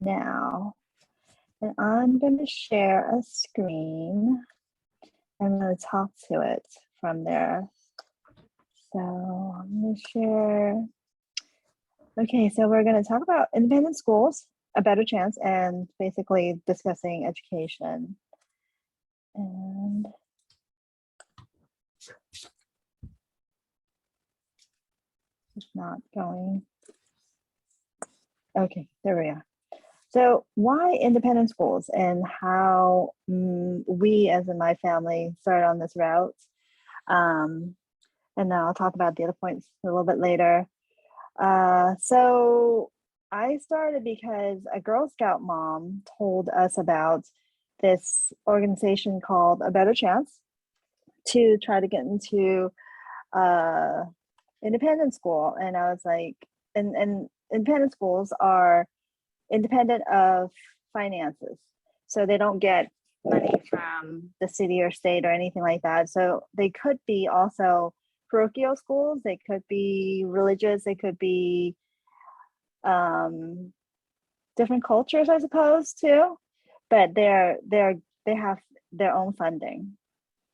now, and I'm going to share a screen. I'm going to talk to it from there. So I'm going to share. Okay, so we're going to talk about independent schools, a better chance, and basically discussing education. And it's not going. Okay, there we are. So why independent schools and how we as in my family started on this route. And then I'll talk about the other points a little bit later. So I started because a Girl Scout mom told us about this organization called A Better Chance to try to get into independent school. And I was like, and independent schools are independent of finances. So they don't get money from the city or state or anything like that. So they could be also parochial schools, they could be religious, they could be different cultures, I suppose, too. But they have their own funding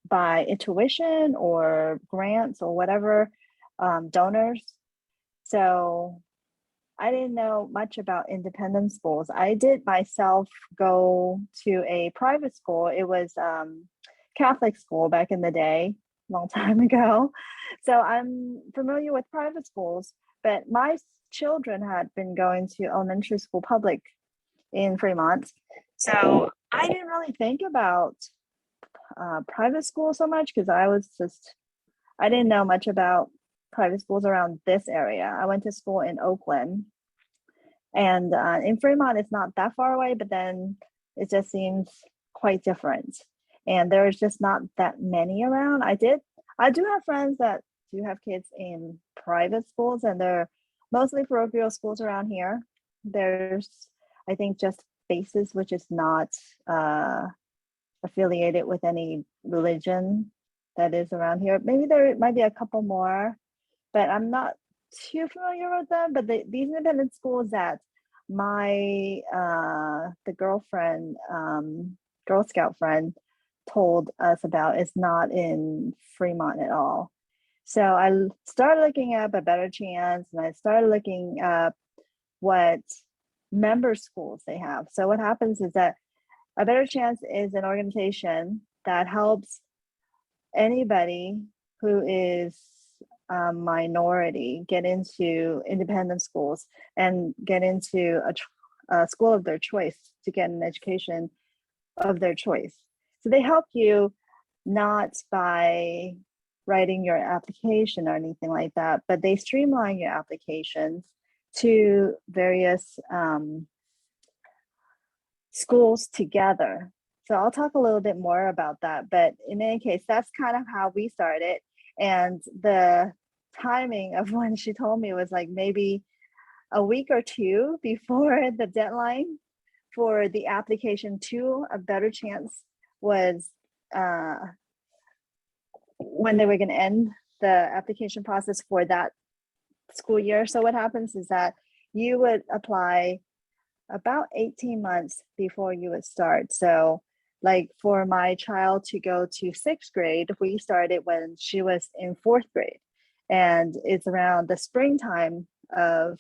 by tuition or grants or whatever, donors. So I didn't know much about independent schools. I did myself go to a private school. It was Catholic school back in the day, long time ago. So I'm familiar with private schools, but my children had been going to elementary school public in Fremont. So I didn't really think about private school so much because I didn't know much about private schools around this area. I went to school in Oakland, and in Fremont, it's not that far away, but then it just seems quite different. And there's just not that many around. I do have friends that do have kids in private schools, and they're mostly parochial schools around here. There's, I think, just Basis, which is not affiliated with any religion that is around here. Maybe there might be a couple more, but I'm not too familiar with them. But these independent schools that my the girlfriend, Girl Scout friend told us about is not in Fremont at all. So I started looking up A Better Chance, and I started looking up what member schools they have. So what happens is that A Better Chance is an organization that helps anybody who is a minority get into independent schools and get into a school of their choice to get an education of their choice. So they help you not by writing your application or anything like that, but they streamline your applications to various schools together. So I'll talk a little bit more about that, but in any case, that's kind of how we started. And the timing of when she told me was like maybe a week or two before the deadline for the application to A Better Chance was when they were going to end the application process for that school year. So what happens is that you would apply about 18 months before you would start. So like for my child to go to 6th grade, we started when she was in 4th grade. And it's around the springtime of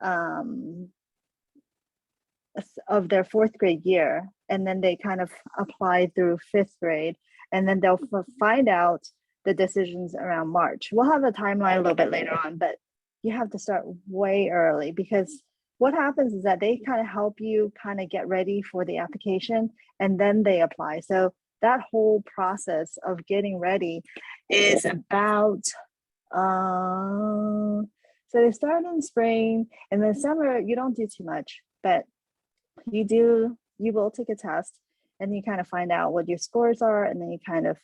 their 4th grade year. And then they kind of apply through 5th grade. And then they'll find out the decisions around March. We'll have a timeline a little bit later on, but you have to start way early, because what happens is that they kind of help you kind of get ready for the application, and then they apply. So that whole process of getting ready is about, so they start in spring, and then summer, you don't do too much, but you will take a test, and you kind of find out what your scores are, and then you kind of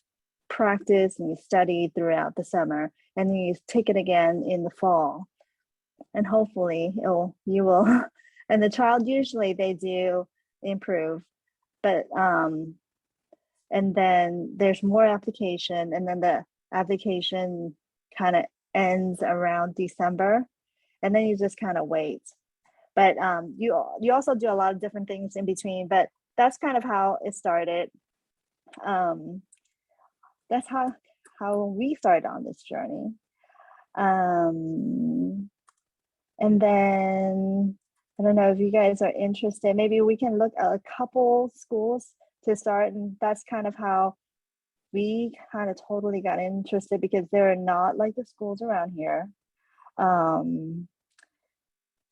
practice and you study throughout the summer, and then you take it again in the fall, and hopefully you will and the child, usually they do improve, but and then there's more application, and then the application kind of ends around December, and then you just kind of wait. But you also do a lot of different things in between, but that's kind of how it started. That's how we started on this journey. And then I don't know if you guys are interested, maybe we can look at a couple schools to start, and that's kind of how we kind of totally got interested, because they're not like the schools around here.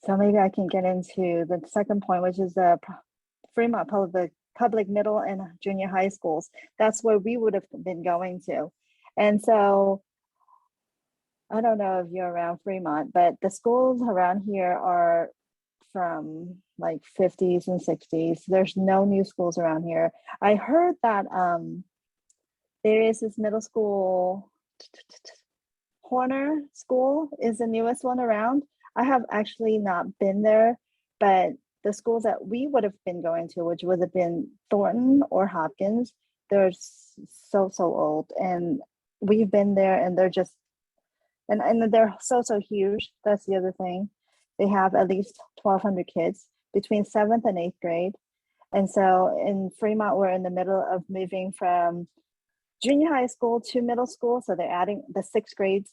So maybe I can get into the second point, which is the Fremont public middle and junior high schools. That's where we would have been going to. And so I don't know if you're around Fremont, but the schools around here are from like 50s and 60s. There's no new schools around here. I heard that there is this middle school, Horner School is the newest one around. I have actually not been there, but the schools that we would have been going to, which would have been Thornton or Hopkins, they're so old, and we've been there, and they're just and they're so huge. That's the other thing. They have at least 1,200 kids between 7th and 8th grade. And so in Fremont, we're in the middle of moving from junior high school to middle school. So they're adding the 6th grades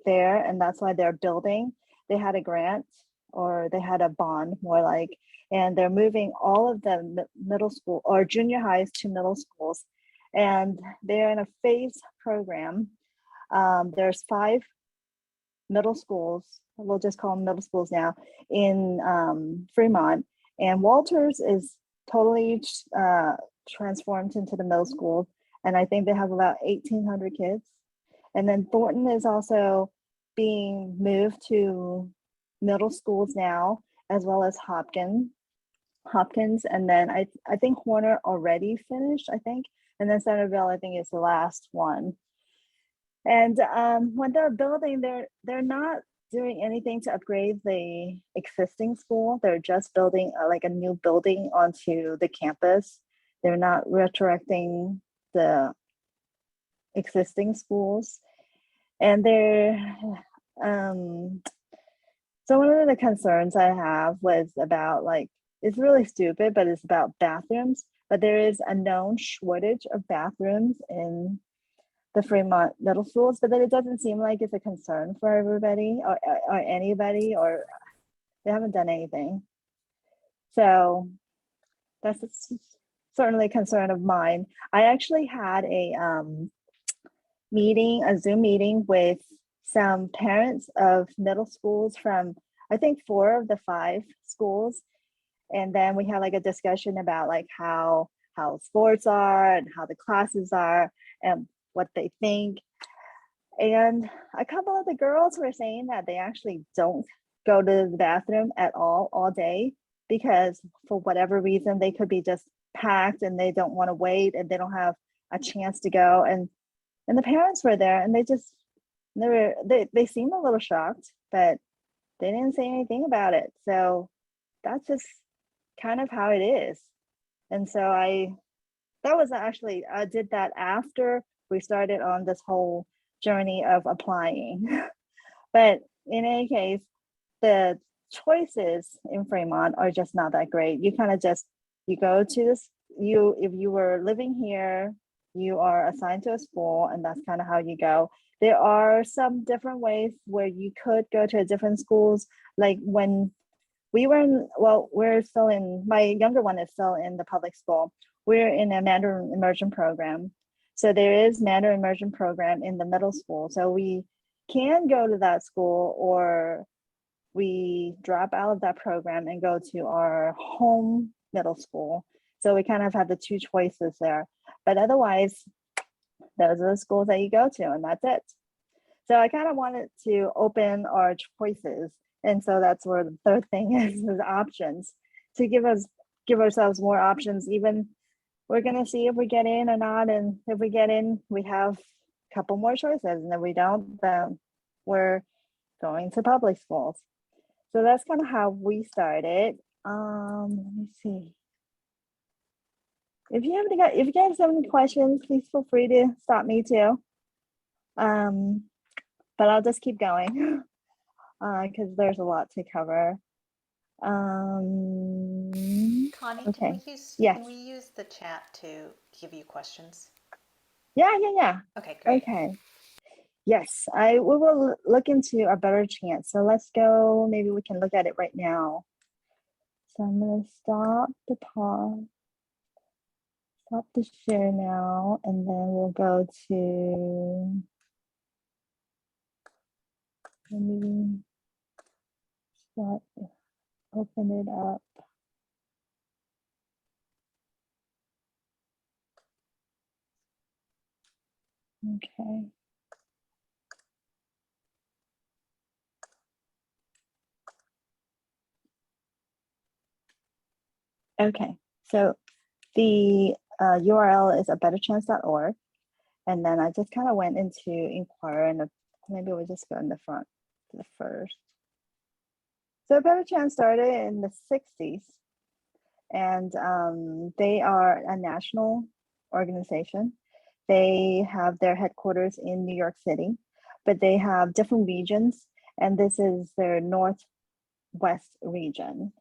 there, and that's why they're building. They had a grant, or they had a bond more like, and they're moving all of the middle school or junior highs to middle schools. And they're in a phase program. There's 5 middle schools, we'll just call them middle schools now, in Fremont, and Walters is totally transformed into the middle school, and I think they have about 1,800 kids. And then Thornton is also being moved to middle schools now, as well as Hopkins, and then I think Horner already finished, I think, and then Centerville I think is the last one. And when they're building, they're not doing anything to upgrade the existing school. They're just building like a new building onto the campus. They're not resurrecting the existing schools. And they're so one of the concerns I have was about, like, it's really stupid, but it's about bathrooms. But there is a known shortage of bathrooms in the Fremont middle schools, but then it doesn't seem like it's a concern for everybody or anybody, or they haven't done anything. So that's certainly a concern of mine. I actually had a Zoom meeting with some parents of middle schools from, I think, 4 of the 5 schools. And then we had like a discussion about like how sports are and how the classes are and what they think. And a couple of the girls were saying that they actually don't go to the bathroom at all day, because for whatever reason they could be just packed and they don't want to wait and they don't have a chance to go. And the parents were there, and they seemed a little shocked, but they didn't say anything about it. So that's just kind of how it is. And so I did that after we started on this whole journey of applying. But in any case, the choices in Fremont are just not that great. You kind of you go to this, if you were living here, you are assigned to a school, and that's kind of how you go. There are some different ways where you could go to different schools. Like when we were my younger one is still in the public school. We're in a Mandarin immersion program. So there is Mandarin immersion program in the middle school. So we can go to that school, or we drop out of that program and go to our home middle school. So we kind of have the 2 choices there. But otherwise, those are the schools that you go to, and that's it. So I kind of wanted to open our choices. And so that's where the third thing is options, to give ourselves more options. Even we're going to see if we get in or not. And if we get in, we have a couple more choices. And if we don't, then we're going to public schools. So that's kind of how we started. Let me see. If you guys have any questions, please feel free to stop me too. But I'll just keep going. because there's a lot to cover. Connie, Okay. can Yes. we use the chat to give you questions? Yeah. Okay, great. Okay. Yes, we will look into a better chance. So let's go. Maybe we can look at it right now. So I'm gonna stop the share now, and then we'll go to, let me start, open it up. Okay. Okay, so the URL is abetterchance.org. And then I just kind of went into inquire, and maybe we'll just go in the front, the first. So A Better Chance started in the 60s, and they are a national organization. They have their headquarters in New York City, but they have different regions, and this is their Northwest region.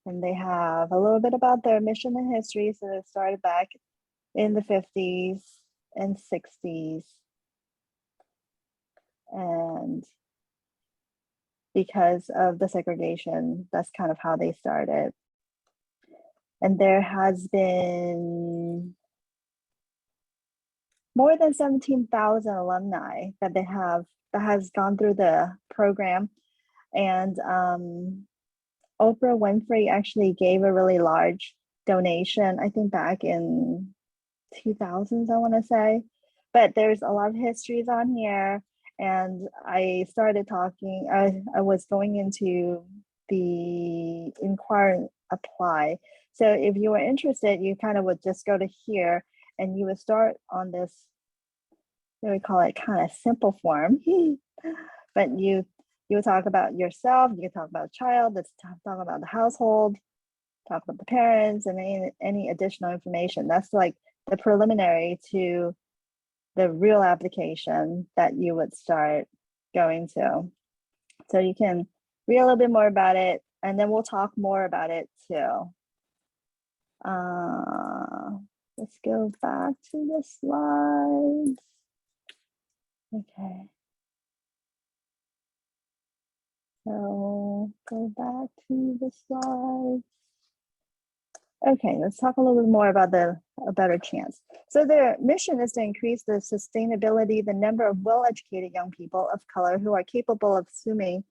And they have a little bit about their mission and history. So it started back in the 50s and 60s. And because of the segregation, that's kind of how they started. And there has been more than 17,000 alumni that they have that has gone through the program. And Oprah Winfrey actually gave a really large donation, I think back in 2000s, I want to say. But there's a lot of histories on here. And I started talking, I was going into the inquire and apply. So if you were interested, you kind of would just go to here and you would start on this, we call it kind of simple form. But you would talk about yourself, you talk about child, let's talk about the household, talk about the parents, and any additional information. That's like the preliminary to the real application that you would start going to. So you can read a little bit more about it, and then we'll talk more about it too. Let's go back to the slides. Okay. So go back to the slides. Okay, let's talk a little bit more about A Better Chance. So their mission is to increase the sustainability, the number of well-educated young people of color who are capable of assuming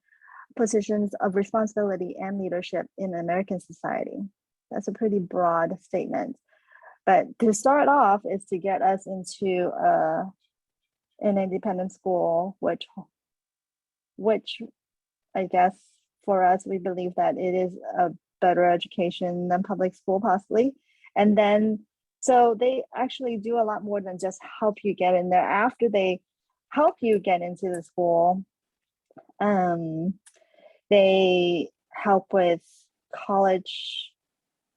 positions of responsibility and leadership in American society. That's a pretty broad statement. But to start off is to get us into an independent school, which I guess for us, we believe that it is a better education than public school possibly. And then, so they actually do a lot more than just help you get in there. After they help you get into the school, they help with college.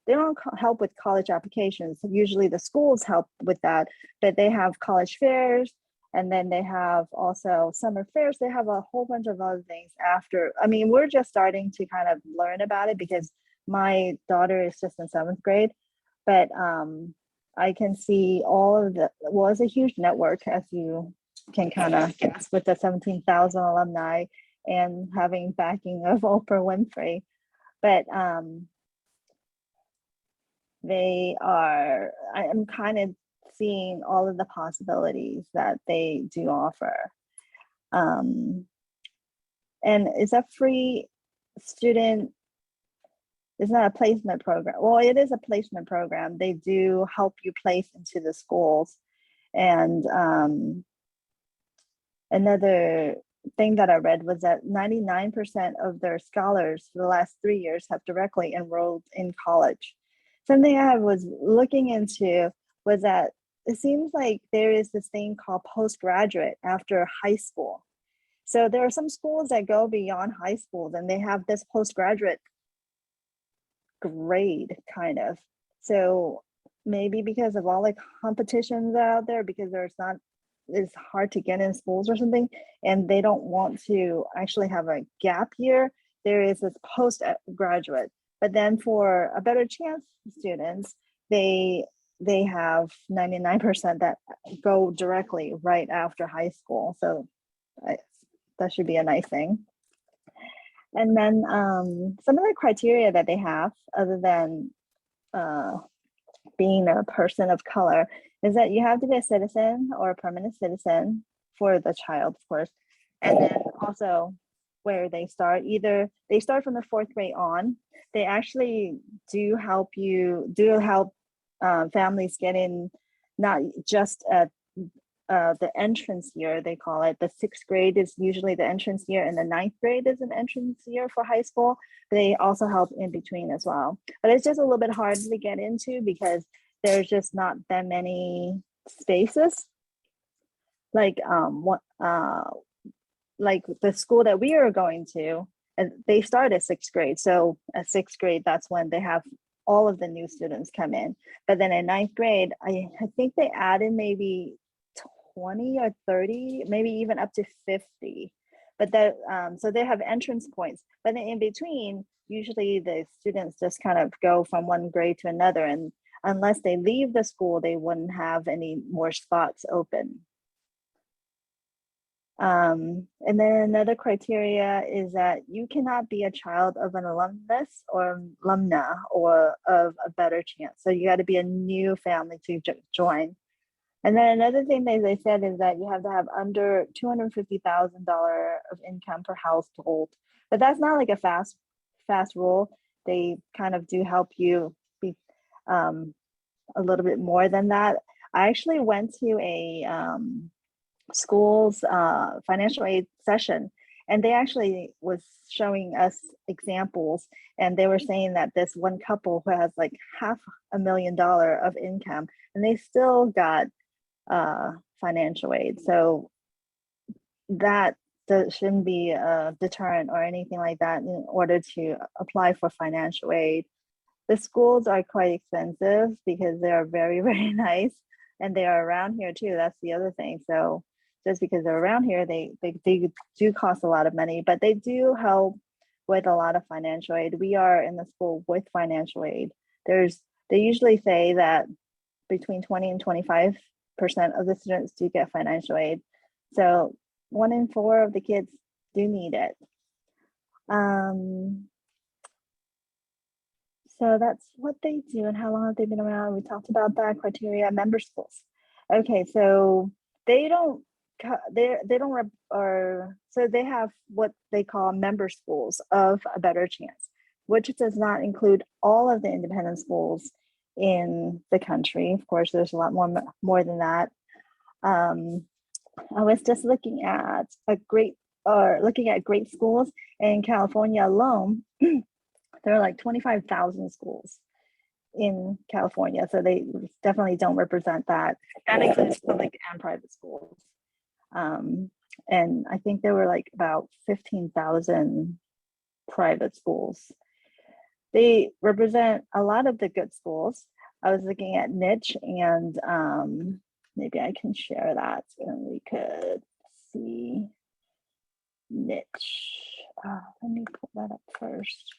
They don't help with college applications. Usually the schools help with that, but they have college fairs, and then they have also summer fairs. They have a whole bunch of other things after. I mean, we're just starting to kind of learn about it because my daughter is just in 7th grade, but I can see all of the, well, it's a huge network, as you can kind of guess, with the 17,000 alumni and having backing of Oprah Winfrey. But I'm kind of seeing all of the possibilities that they do offer. And it's a free student, it's not a placement program. Well, it is a placement program. They do help you place into the schools. And another thing that I read was that 99% of their scholars for the last 3 years have directly enrolled in college. Something I was looking into was that it seems like there is this thing called postgraduate after high school. So there are some schools that go beyond high schools and they have this postgraduate grade kind of. So maybe because of all the competitions out there, because there's not it's hard to get in schools or something, and they don't want to actually have a gap year, there is this postgraduate. But then for a better chance students, they have 99% that go directly right after high school. So that should be a nice thing. And then some of the criteria that they have, other than being a person of color, is that you have to be a citizen or a permanent citizen for the child, of course. And then also where they start, either they start from the 4th grade on. They actually do help families get in, not just at the entrance year, they call it. The 6th grade is usually the entrance year, and the 9th grade is an entrance year for high school. They also help in between as well. But it's just a little bit hard to get into because there's just not that many spaces. Like like the school that we are going to, and they start at 6th grade. So at 6th grade, that's when they have all of the new students come in. But then in 9th grade, I think they added maybe 20 or 30, maybe even up to 50. But that so they have entrance points. But then in between, usually the students just kind of go from one grade to another, and unless they leave the school, they wouldn't have any more spots open. And then another criteria is that you cannot be a child of an alumnus or alumna or of a better chance. So you got to be a new family to join. And then another thing that they said is that you have to have under $250,000 of income per household. But that's not like a fast rule. They kind of do help you be a little bit more than that. I actually went to a school's financial aid session, and they actually was showing us examples, and they were saying that this one couple who has like $500,000 of income, and they still got financial aid. So that shouldn't be a deterrent or anything like that in order to apply for financial aid. The schools are quite expensive because they are very, very nice, and they are around here too. That's the other thing. So just because they're around here, they do cost a lot of money, but they do help with a lot of financial aid. We are in the school with financial aid. They usually say that between 20 and 25% of the students do get financial aid. So 1 in 4 of the kids do need it. So that's what they do and how long have they been around. We talked about that criteria. Member schools. Okay, so they have what they call member schools of a better chance, which does not include all of the independent schools in the country. Of course, there's a lot more than that. I was just looking at great schools in California alone. There are like 25,000 schools in California, so they definitely don't represent that. That includes public and private schools. And I think there were like about 15,000 private schools. They represent a lot of the good schools. I was looking at niche, and maybe I can share that and we could see niche. Let me pull that up first.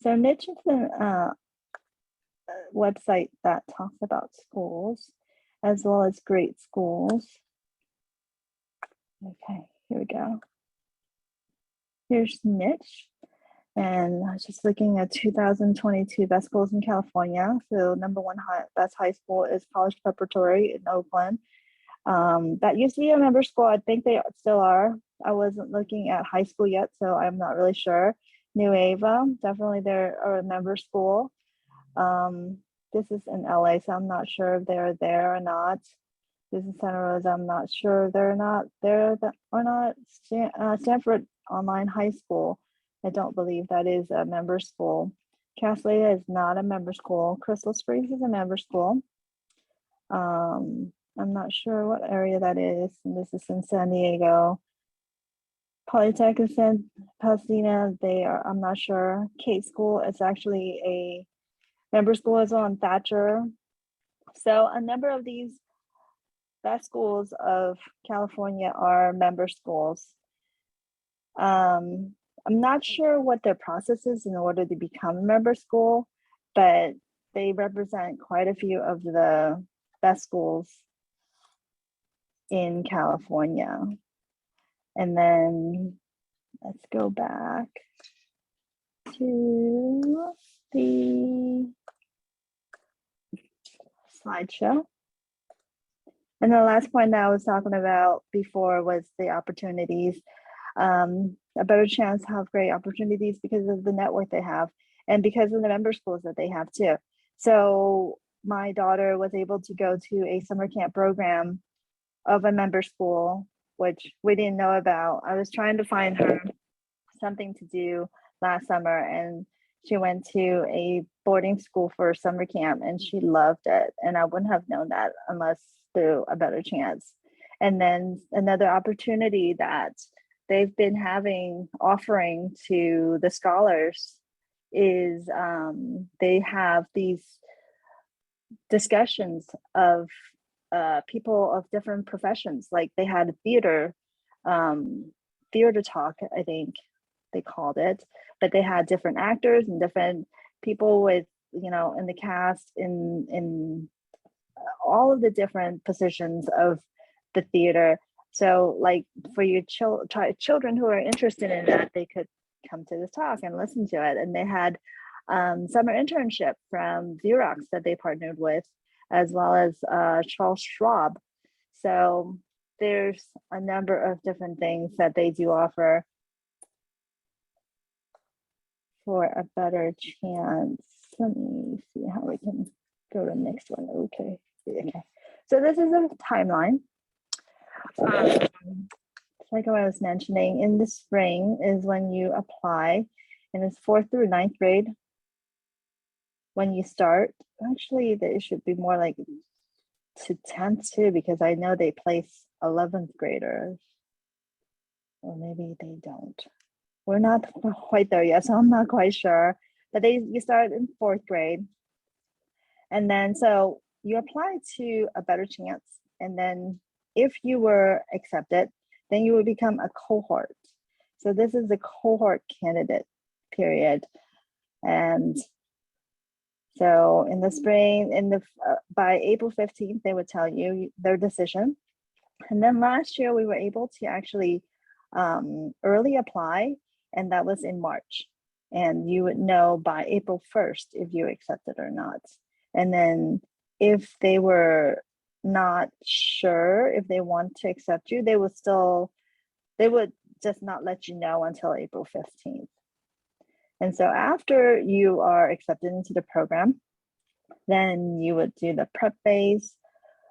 So niche is a website that talks about schools as well as great schools. Okay, here we go. Here's niche, and I was just looking at 2022 best schools in California. So number 1 best high school is College Preparatory in Oakland. That used to be a member school. I think they still are. I wasn't looking at high school yet, so I'm not really sure. New Ava, definitely they're a member school. This is in LA, so I'm not sure if they're there or not. This is Santa Rosa, I'm not sure if they're not there or not. Stanford Online High School, I don't believe that is a member school. Casleda is not a member school. Crystal Springs is a member school. I'm not sure what area that is. And this is in San Diego. Polytech is in Pasadena. I'm not sure. Kate School is actually member school is on Thatcher. So a number of these best schools of California are member schools. I'm not sure what their process is in order to become a member school, but they represent quite a few of the best schools in California. And then let's go back to the slideshow. And the last point that I was talking about before was the opportunities. A better chance have great opportunities because of the network they have and because of the member schools that they have too. So my daughter was able to go to a summer camp program of a member school, which we didn't know about. I was trying to find her something to do last summer, and she went to a boarding school for summer camp and she loved it. And I wouldn't have known that unless through a better chance. And then another opportunity that they've been offering to the scholars is they have these discussions of people of different professions. Like they had a theater talk, I think they called it, but they had different actors and different people with, in the cast in all of the different positions of the theater. So like for your children who are interested in that, they could come to this talk and listen to it. And they had summer internship from Xerox that they partnered with, as well as Charles Schwab. So there's a number of different things that they do offer for a better chance. Let me see how we can go to the next one. Okay. So this is a timeline. Like I was mentioning, in the spring is when you apply, and it's 4th through 9th grade when you start. Actually, it should be more like to 10th too, because I know they place 11th graders, or maybe they don't. We're not quite there yet, so I'm not quite sure. But you start in 4th grade, and then so you apply to a better chance, and then if you were accepted, then you would become a cohort. So this is the cohort candidate period. And so in the spring, by April 15th, they would tell you their decision. And then last year we were able to actually early apply, and that was in March. And you would know by April 1st if you accepted or not. And then if they were not sure if they want to accept you, they would just not let you know until April 15th. And so after you are accepted into the program, then you would do the prep phase,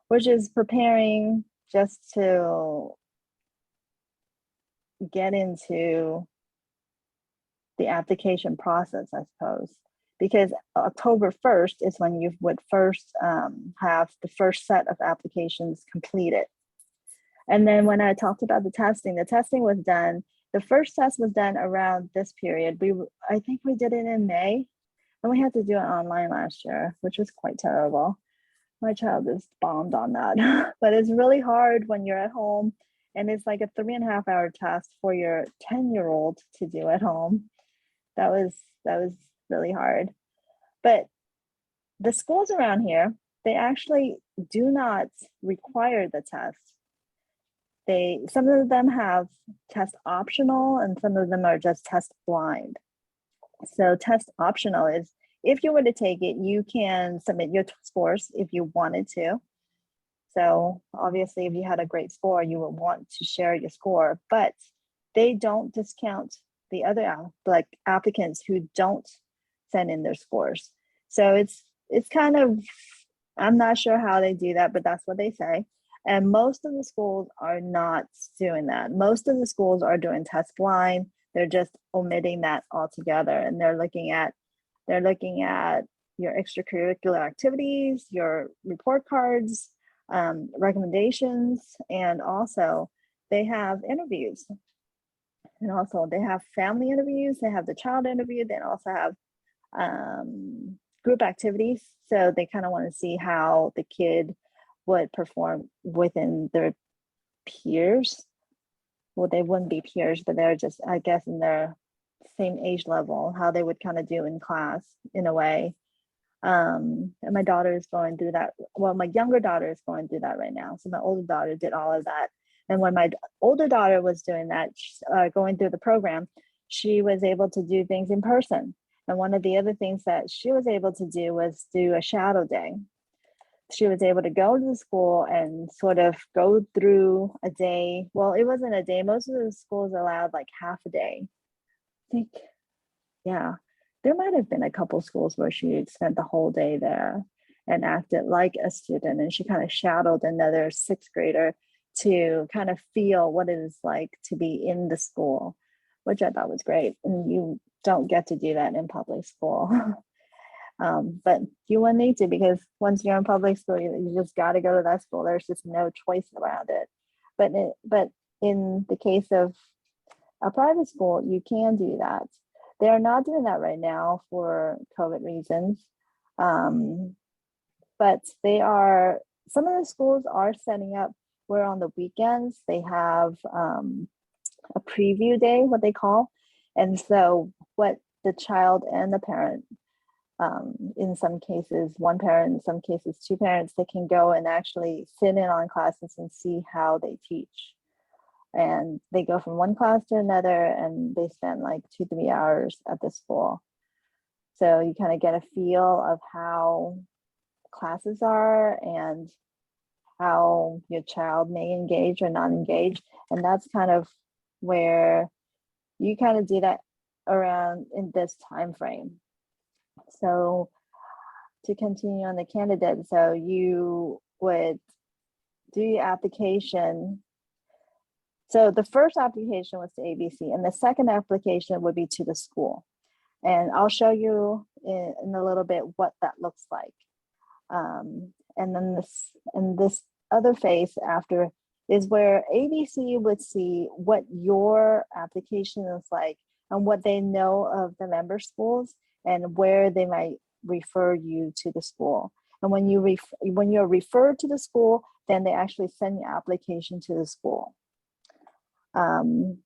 which is preparing just to get into the application process, I suppose, because October 1st is when you would first have the first set of applications completed. And then when I talked about the testing was done. The first test was done around this period. I think we did it in May, and we had to do it online last year, which was quite terrible. My child is bombed on that. But it's really hard when you're at home, and it's like a 3.5-hour test for your 10-year-old to do at home. That was really hard. But the schools around here, they actually do not require the test. Some of them have test optional, and some of them are just test blind. So test optional is if you were to take it, you can submit your scores if you wanted to. So obviously, if you had a great score, you would want to share your score, but they don't discount the other applicants who don't send in their scores. So it's kind of, I'm not sure how they do that, but that's what they say. And most of the schools are not doing that. Most of the schools are doing test blind. They're just omitting that altogether, and they're looking at your extracurricular activities, your report cards, recommendations, and also they have interviews. And also they have family interviews, they have the child interview, they also have group activities. So they kind of want to see how the kid would perform within their peers. Well, they wouldn't be peers, but they're just, I guess, in their same age level, how they would kind of do in class in a way. And my daughter is going through that. Well, my younger daughter is going through that right now. So my older daughter did all of that. And when my older daughter was doing that, going through the program, she was able to do things in person. And one of the other things that she was able to do was do a shadow day. She was able to go to the school and sort of go through a day. Well, it wasn't a day. Most of the schools allowed like half a day. I think, yeah, there might have been a couple schools where she spent the whole day there and acted like a student. And she kind of shadowed another sixth grader to kind of feel what it is like to be in the school, which I thought was great. And you don't get to do that in public school. But you will need to, because once you're in public school, you just got to go to that school. There's just no choice around it. But in the case of a private school, you can do that. They are not doing that right now for COVID reasons. But some of the schools are setting up where on the weekends they have a preview day, what they call. And so what the child and the parent, in some cases, one parent, in some cases, two parents, they can go and actually sit in on classes and see how they teach. And they go from one class to another and they spend like 2-3 hours at the school. So you kind of get a feel of how classes are and how your child may engage or not engage. And that's kind of where you kind of do that around in this time frame. So to continue on the candidate, so you would do your application. So the first application was to ABC, and the second application would be to the school. And I'll show you in a little bit what that looks like. And then this other phase after is where ABC would see what your application is like and what they know of the member schools and where they might refer you to the school. And when you're referred to the school, then they actually send your application to the school. And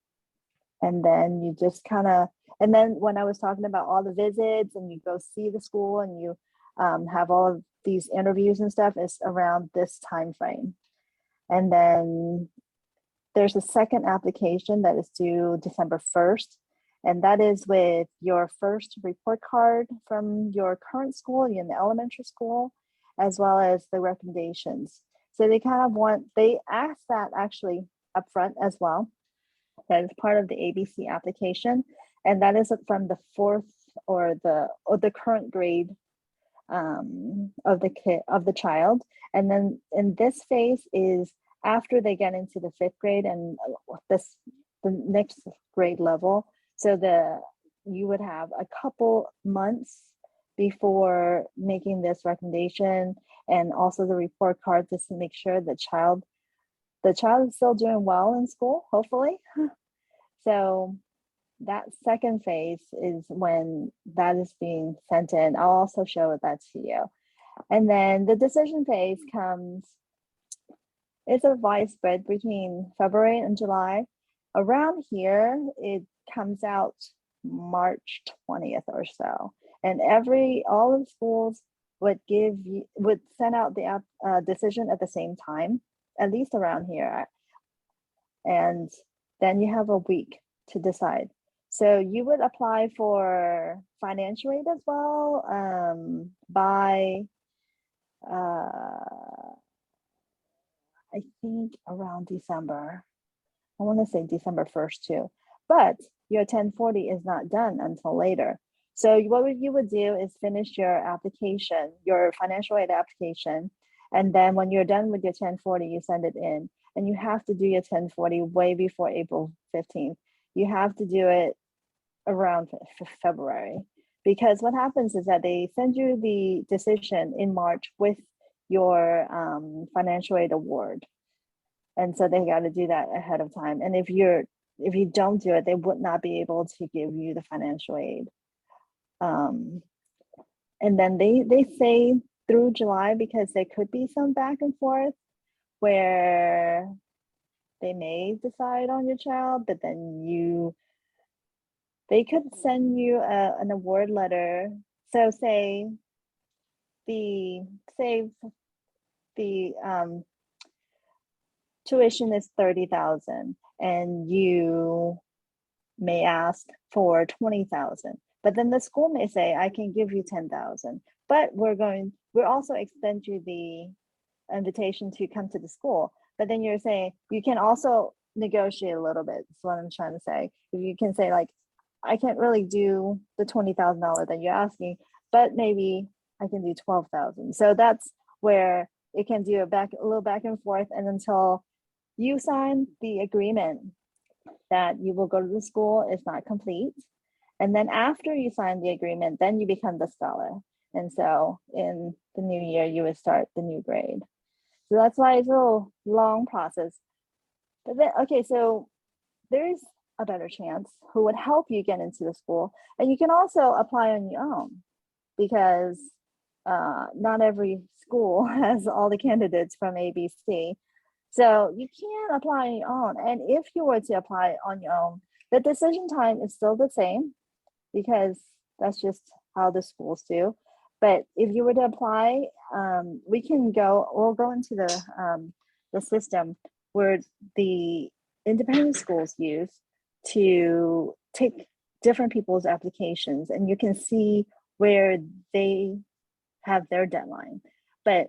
then you just kind of, and then when I was talking about all the visits and you go see the school and you have all of these interviews and stuff, is around this time frame. And then there's a second application that is due December 1st. And that is with your first report card from your current school in the elementary school, as well as the recommendations. So they ask that actually upfront as well. That is part of the ABC application. And that is from the fourth or the current grade of the child. And then in this phase is after they get into the fifth grade and the next grade level. So you would have a couple months before making this recommendation and also the report card, just to make sure the child is still doing well in school, hopefully. So that second phase is when that is being sent in. I'll also show that to you. And then the decision phase it's a widespread between February and July. Around here, it comes out March 20th or so. And all of the schools would send out the decision at the same time, at least around here. And then you have a week to decide. So you would apply for financial aid as well by, I think around December. I want to say December 1st too. But your 1040 is not done until later. So what you would do is finish your application, your financial aid application. And then when you're done with your 1040, you send it in. And you have to do your 1040 way before April 15th. You have to do it around February, because what happens is that they send you the decision in March with your financial aid award. And so they got to do that ahead of time. And if you don't do it, they would not be able to give you the financial aid. And then they say through July, because there could be some back and forth where they may decide on your child, but then they could send you an award letter. So the say the tuition is 30,000 and you may ask for 20,000, but then the school may say, I can give you 10,000, but we're also extend you the invitation to come to the school. But then you're saying you can also negotiate a little bit. That's what I'm trying to say. If you can say like, I can't really do the $20,000 that you're asking, but maybe I can do 12,000. So that's where it can do a little back and forth, and until you sign the agreement that you will go to the school is not complete. And then after you sign the agreement, then you become the scholar. And so in the new year, you would start the new grade. So that's why it's a little long process. But then, okay, so there's a better chance who would help you get into the school. And you can also apply on your own, because not every school has all the candidates from ABC. So you can apply on your own. And if you were to apply on your own, the decision time is still the same, because that's just how the schools do. But if you were to apply, we'll go into the system where the independent schools use to take different people's applications, and you can see where they have their deadline. But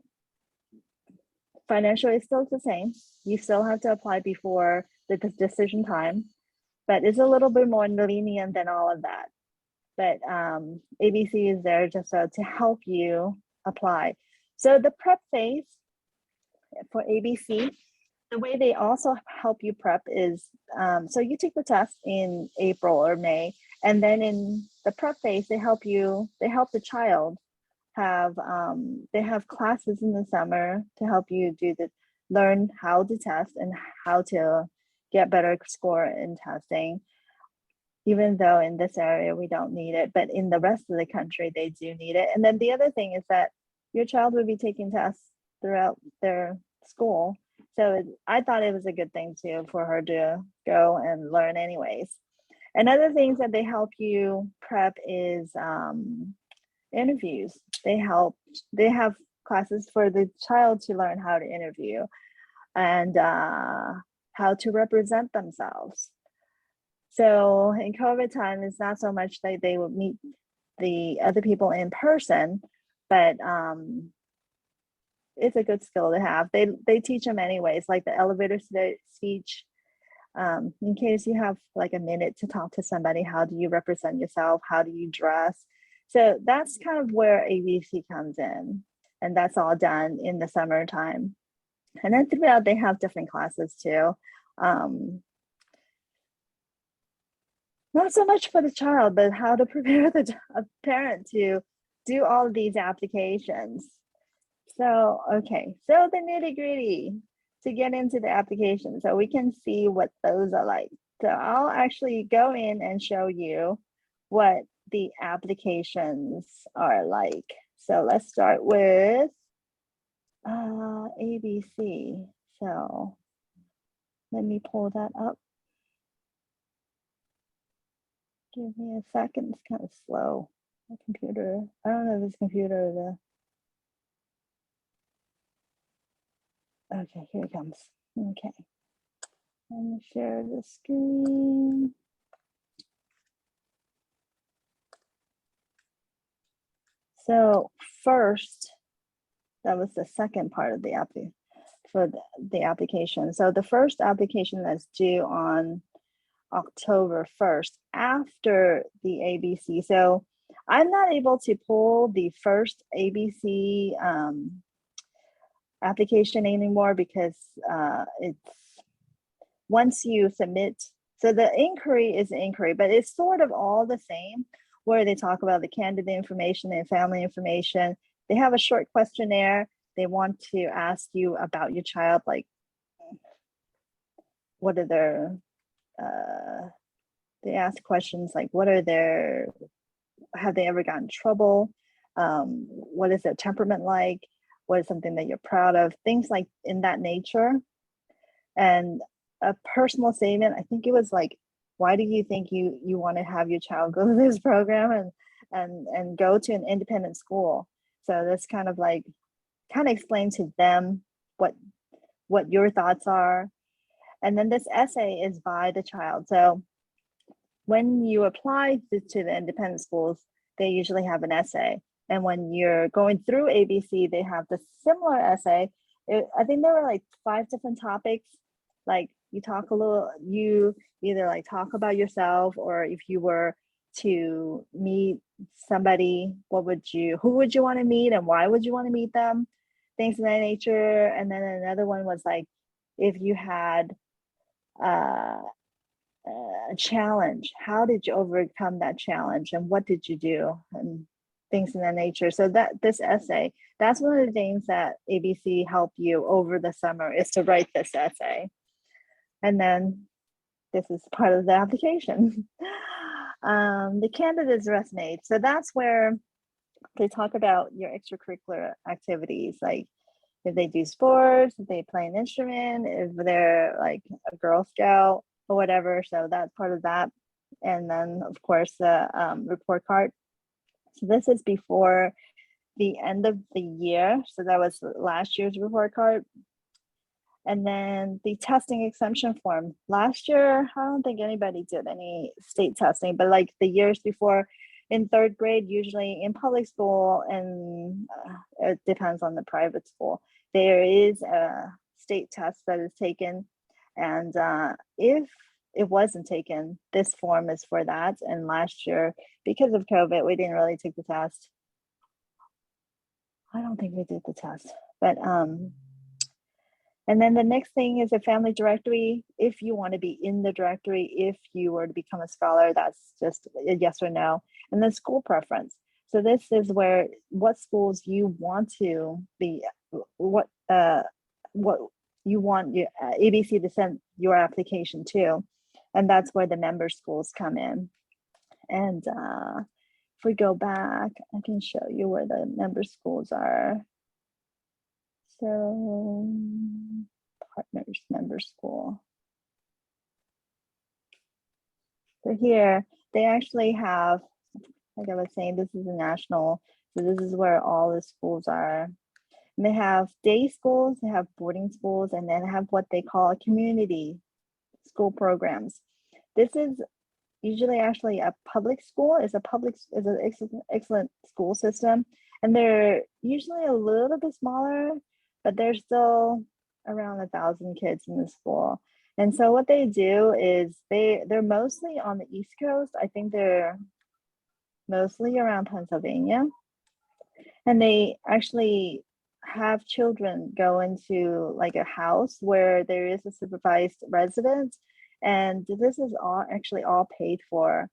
financial is still the same. You still have to apply before the decision time, but it's a little bit more lenient than all of that. But ABC is there just to help you apply. So the prep phase for ABC, the way they also help you prep is, so you take the test in April or May, and then in the prep phase, they help the child they have classes in the summer to help you learn how to test and how to get better score in testing. Even though in this area we don't need it, but in the rest of the country they do need it. And then the other thing is that your child would be taking tests throughout their school. So I thought it was a good thing too for her to go and learn anyways. And other things that they help you prep is interviews. They have classes for the child to learn how to interview and how to represent themselves. So in COVID time, it's not so much that they would meet the other people in person, but it's a good skill to have. They teach them anyways, like the elevator speech. In case you have like a minute to talk to somebody, how do you represent yourself? How do you dress? So that's kind of where ABC comes in, and that's all done in the summertime. And then throughout, they have different classes too. Not so much for the child, but how to prepare the parent to do all of these applications. So, okay, so the nitty gritty to get into the application, so we can see what those are like. So I'll actually go in and show you what the applications are like. So let's start with ABC. So let me pull that up. Give me a second, it's kind of slow. My computer, I don't know if it's computer or okay, here it comes. Okay. Let me share the screen. So first, that was the second part of the application. So the first application that's due on October 1st after the ABC. So I'm not able to pull the first ABC application anymore because it's once you submit. So the inquiry is inquiry, but it's sort of all the same, where they talk about the candidate information and family information. They have a short questionnaire. They want to ask you about your child, like what are their they ask questions like have they ever gotten in trouble? What is their temperament like? What is something that you're proud of? Things like in that nature. And a personal statement, I think it was like, why do you think you want to have your child go to this program and go to an independent school? So that's kind of like explain to them what your thoughts are. And then this essay is by the child. So when you apply to the independent schools, they usually have an essay. And when you're going through ABC, they have the similar essay. I think there were like 5 different topics. Like you either like talk about yourself, or if you were to meet somebody, who would you want to meet and why would you want to meet them? Things of that nature. And then another one was like, if you had a challenge, how did you overcome that challenge and what did you do, and things of that nature. So that this essay, that's one of the things that ABC helped you over the summer, is to write this essay. And then this is part of the application. The candidate's resume. So that's where they talk about your extracurricular activities, like if they do sports, if they play an instrument, if they're like a Girl Scout or whatever. So that's part of that. And then of course the report card. So this is before the end of the year. So that was last year's report card. And then the testing exemption form. Last year, I don't think anybody did any state testing, but like the years before, in 3rd grade, usually in public school, and it depends on the private school, there is a state test that is taken. And if it wasn't taken, this form is for that. And last year, because of COVID, we didn't really take the test. I don't think we did the test, but and then the next thing is a family directory. If you want to be in the directory, if you were to become a scholar, that's just a yes or no. And then school preference. So this is where what schools you want to be, what you want your ABC to send your application to, and that's where the member schools come in. And if we go back, I can show you where the member schools are. So partners member school. So here they actually have, like I was saying, this is a national, so this is where all the schools are. And they have day schools, they have boarding schools, and then have what they call community school programs. This is usually actually a public school, is an excellent school system, and they're usually a little bit smaller, but they're still around 1,000 kids in the school. And so what they do is they're mostly on the East Coast. I think they're mostly around Pennsylvania. And they actually have children go into like a house where there is a supervised residence. And this is all paid for.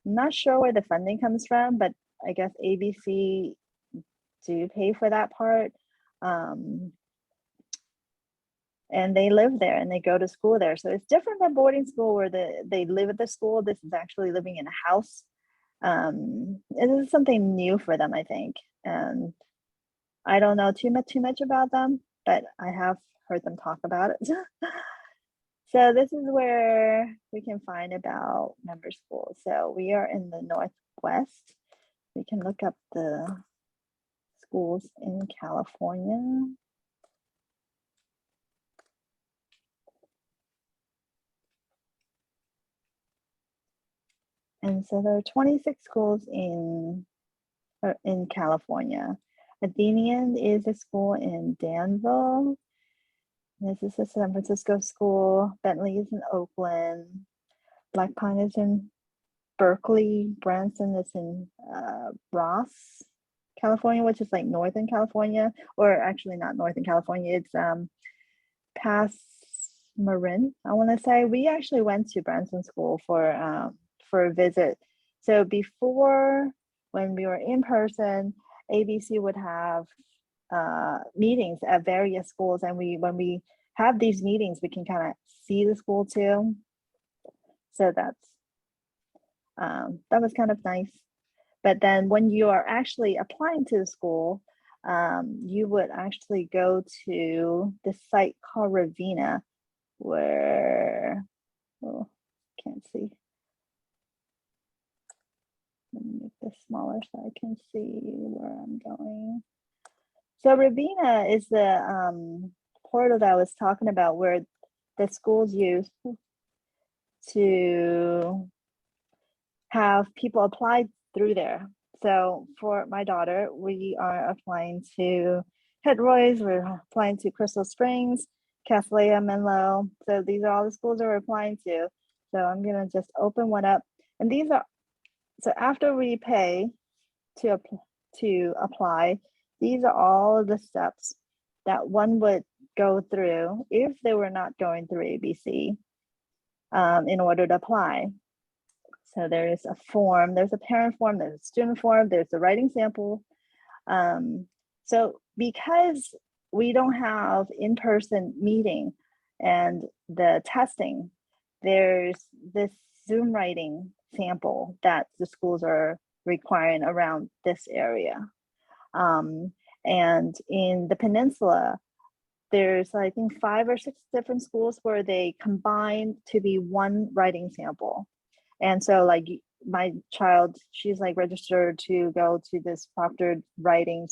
I'm not sure where the funding comes from, but I guess ABC do pay for that part. And they live there and they go to school there. So it's different than boarding school where they live at the school. This is actually living in a house. It is something new for them, I think. And I don't know too much about them, but I have heard them talk about it. So this is where we can find about member schools. So we are in the Northwest. We can look up the schools in California. And so there are 26 schools in California. Athenian is a school in Danville. This is a San Francisco school. Bentley is in Oakland. Black Pine is in Berkeley. Branson is in Ross, California, which is like Northern California, or actually not Northern California. It's past Marin, I want to say. We actually went to Branson School for a visit. So before, when we were in person, ABC would have meetings at various schools, and when we have these meetings, we can kind of see the school too. So that was kind of nice. But then when you are actually applying to the school, you would actually go to the site called Robina, where, oh, can't see. Let me make this smaller so I can see where I'm going. So Robina is the portal that I was talking about, where the schools use to have people apply through there. So for my daughter, we are applying to Headroy's, we're applying to Crystal Springs, Catholic, Menlo. So these are all the schools that we're applying to. So I'm gonna just open one up. And these are, so after we pay to apply, these are all of the steps that one would go through if they were not going through ABC in order to apply. So there is a form, there's a parent form, there's a student form, there's a writing sample. So because we don't have in-person meeting and the testing, there's this Zoom writing sample that the schools are requiring around this area. And in the peninsula, there's, I think, 5 or 6 different schools where they combine to be one writing sample. And so like my child, she's like registered to go to this proctored writing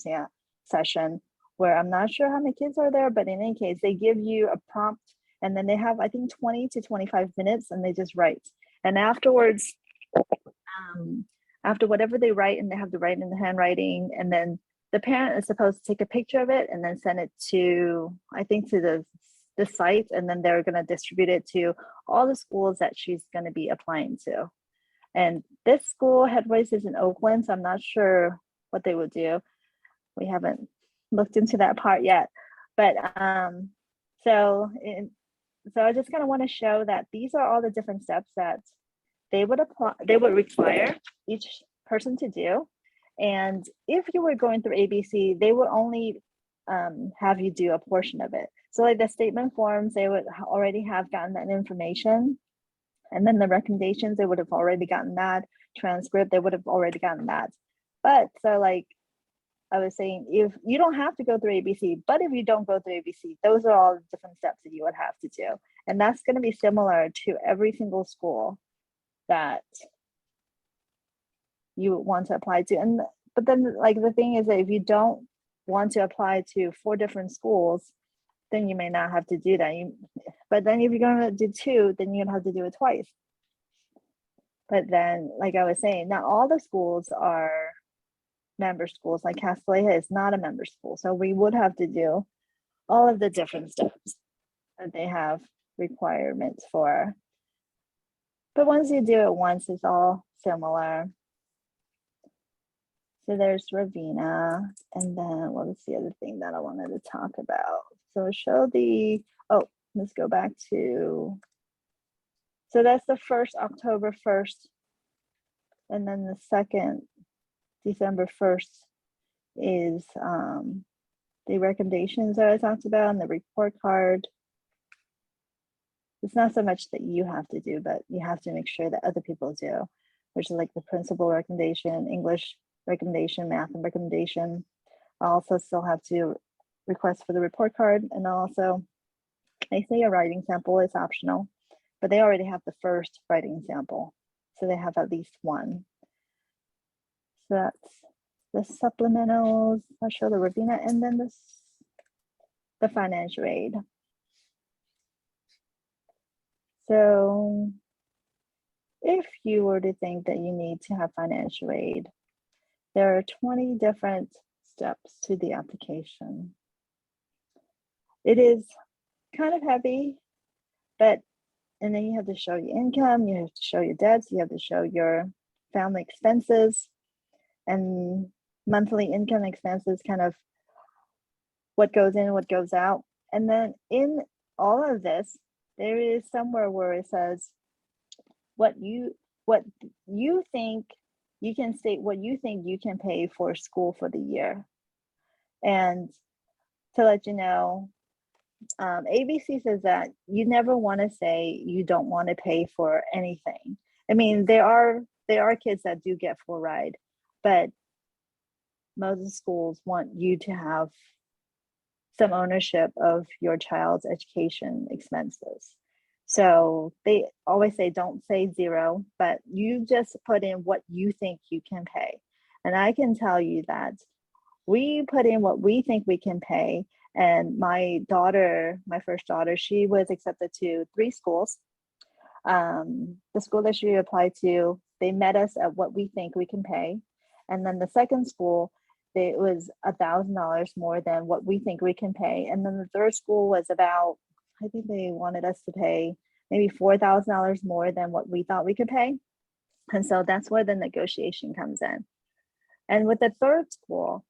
session where I'm not sure how many kids are there, but in any case, they give you a prompt and then they have, I think, 20 to 25 minutes and they just write. And afterwards, after whatever they write, and they have to write in the handwriting, and then the parent is supposed to take a picture of it and then send it to, I think, to the site, and then they're going to distribute it to all the schools that she's going to be applying to. And this school, Headways, is in Oakland, so I'm not sure what they would do. We haven't looked into that part yet. But so I just kind of want to show that these are all the different steps that they would require each person to do. And if you were going through ABC, they would only have you do a portion of it. So like the statement forms, they would already have gotten that information. And then the recommendations, they would have already gotten that. Transcript, they would have already gotten that. But so like I was saying, if you don't have to go through ABC, but if you don't go through ABC, those are all different steps that you would have to do. And that's going to be similar to every single school that you want to apply to. And but then like the thing is that if you don't want to apply to 4 different schools, then you may not have to do that. But then if you're going to do 2, then you're going to have to do it twice. But then, like I was saying, not all the schools are member schools. Like Castellia is not a member school. So we would have to do all of the different steps that they have requirements for. But once you do it once, it's all similar. So there's Robina, and then what was the other thing that I wanted to talk about? So show the, oh, let's go back to, so that's the first, October 1st, and then the second, December 1st is the recommendations that I talked about and the report card. It's not so much that you have to do, but you have to make sure that other people do, which is like the principal recommendation, English recommendation, math and recommendation. I also still have to request for the report card, and also they say a writing sample is optional, but they already have the first writing sample, so they have at least one. So that's the supplementals. I'll show the Robina, and then the financial aid. So if you were to think that you need to have financial aid, there are 20 different steps to the application. It is kind of heavy, but, and then you have to show your income, you have to show your debts, you have to show your family expenses and monthly income expenses, kind of what goes in, what goes out. And then in all of this, there is somewhere where it says what you think you can state, what you think you can pay for school for the year. And to let you know, ABC says that you never want to say you don't want to pay for anything. I mean, there are kids that do get full ride, but most schools want you to have some ownership of your child's education expenses. So they always say, don't say zero, but you just put in what you think you can pay. And I can tell you that we put in what we think we can pay. And my daughter, my first daughter, she was accepted to 3 schools. The school that she applied to, they met us at what we think we can pay. And then the second school, it was $1,000 more than what we think we can pay. And then the third school was about, I think they wanted us to pay maybe $4,000 more than what we thought we could pay. And so that's where the negotiation comes in. And with the third school,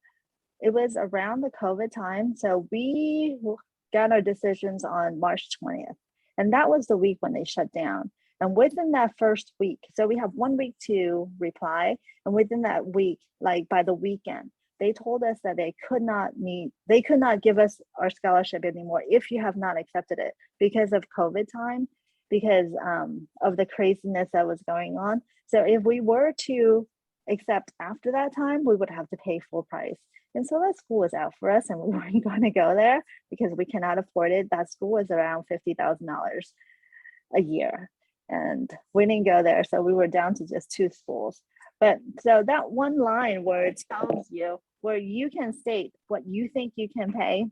it was around the COVID time. So we got our decisions on March 20th. And that was the week when they shut down. And within that first week, so we have 1 week to reply. And within that week, like by the weekend, they told us that they could not give us our scholarship anymore if you have not accepted it because of COVID time, because of the craziness that was going on. So if we were to accept after that time, we would have to pay full price. And so that school was out for us and we weren't going to go there because we cannot afford it. That school was around $50,000 a year and we didn't go there. So we were down to just 2 schools. But so that one line where it tells you where you can state what you think you can pay,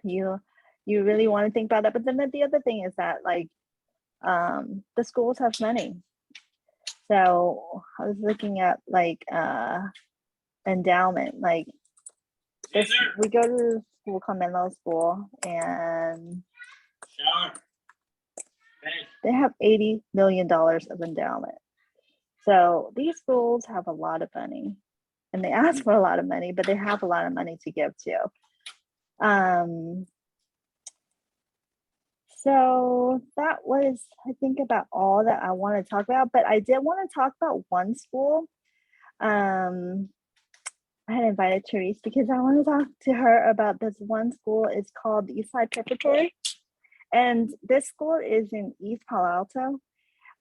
you really want to think about that. But then the other thing is that like the schools have money. So I was looking at like endowment, like this, we go to the school called Menlo School and they have $80 million of endowment. So these schools have a lot of money and they ask for a lot of money, but they have a lot of money to give to. So that was, I think, about all that I want to talk about, but I did want to talk about one school. I had invited Therese because I want to talk to her about this one school. It's called Eastside Preparatory. And this school is in East Palo Alto.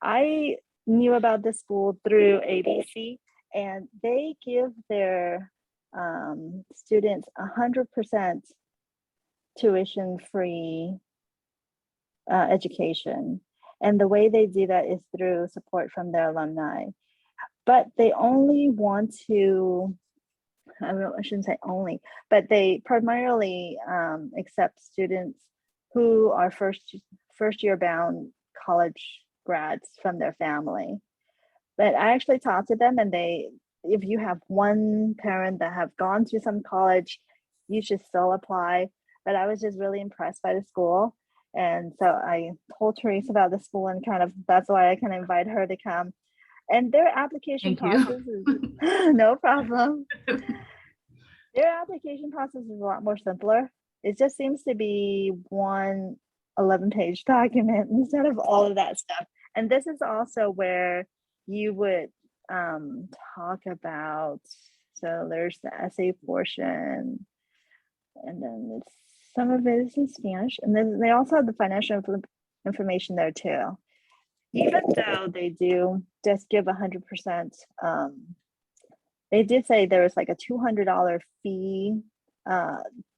I knew about this school through ABC, and they give their students 100% tuition-free education. And the way they do that is through support from their alumni. But they only want to, I shouldn't say only, but they primarily accept students who are first year bound college grads from their family. But I actually talked to them and if you have one parent that have gone to some college, you should still apply. But I was just really impressed by the school. And so I told Therese about the school and that's why I invite her to come. And their application process is no problem. Their application process is a lot more simpler. It just seems to be one 11-page document instead of all of that stuff. And this is also where you would talk about, so there's the essay portion, and then some of it is in Spanish. And then they also have the financial information there too. Even though they do just give 100%, they did say there was like a $200 fee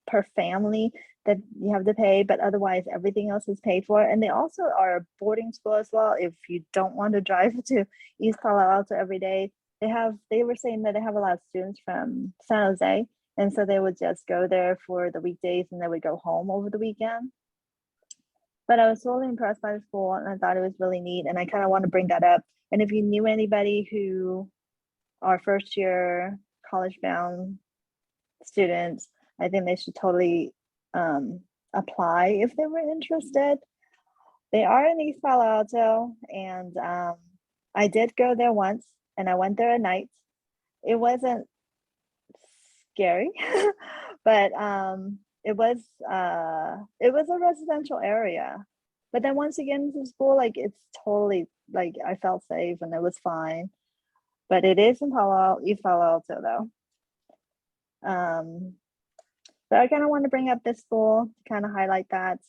per family that you have to pay, but otherwise everything else is paid for. And they also are a boarding school as well. If you don't want to drive to East Palo Alto every day, they were saying that they have a lot of students from San Jose. And so they would just go there for the weekdays and they would go home over the weekend. But I was totally impressed by the school and I thought it was really neat. And I kind of want to bring that up. And if you knew anybody who are first year college bound students, I think they should totally apply if they were interested. They are in East Palo Alto, and I did go there once, and I went there at night. It wasn't scary, but it was a residential area. But then once you get into school, like it's totally like I felt safe and it was fine. But it is in East Palo Alto though. So I kind of want to bring up this school to kind of highlight that.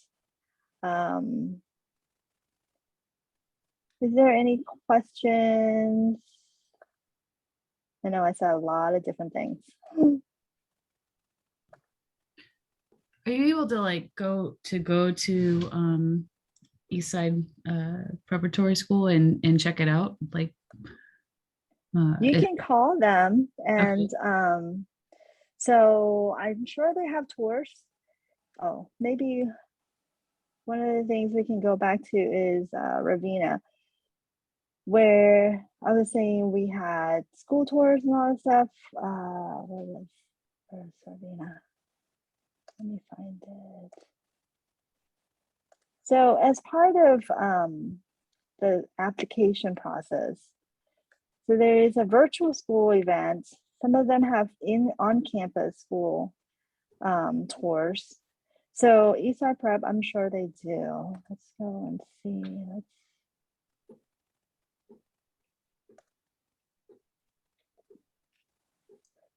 Is there any questions? I know I said a lot of different things. Are you able to like go to Eastside Preparatory School and check it out? Like You can call them, and okay. so I'm sure they have tours. Oh, maybe one of the things we can go back to is Robina, where I was saying we had school tours and all that stuff. Where's Robina? Let me find it. So as part of the application process, so there is a virtual school event. Some of them have on-campus school tours. So Eastside Prep, I'm sure they do. Let's go and see.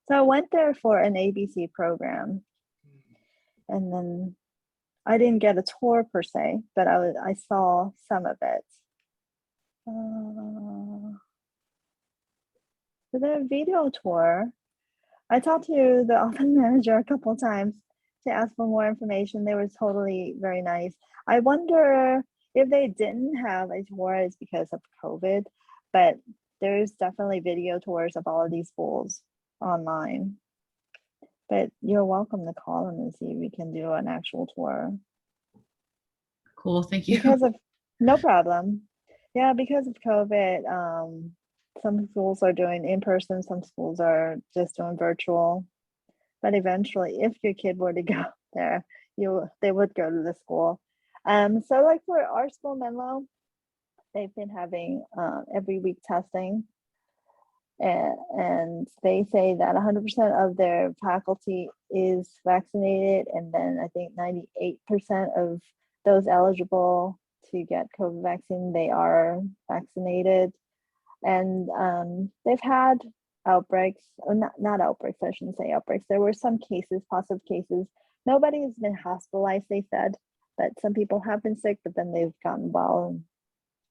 So I went there for an ABC program, and then I didn't get a tour per se, but I saw some of it. For the video tour, I talked to the office manager a couple of times to ask for more information. They were totally very nice. I wonder if they didn't have a tour, it's because of COVID, but there's definitely video tours of all of these schools online. But you're welcome to call them and see if we can do an actual tour. Cool, thank you. Because of, no problem. Yeah, because of COVID, some schools are doing in person, some schools are just doing virtual. But eventually, if your kid were to go there, they would go to the school. So like for our school, Menlo, they've been having every week testing, and they say that 100% of their faculty is vaccinated, and then I think 98% of those eligible to get COVID vaccine, they are vaccinated. And they've had outbreaks, or not outbreaks, I shouldn't say outbreaks. There were some cases, positive cases. Nobody has been hospitalized, they said, but some people have been sick, but then they've gotten well, and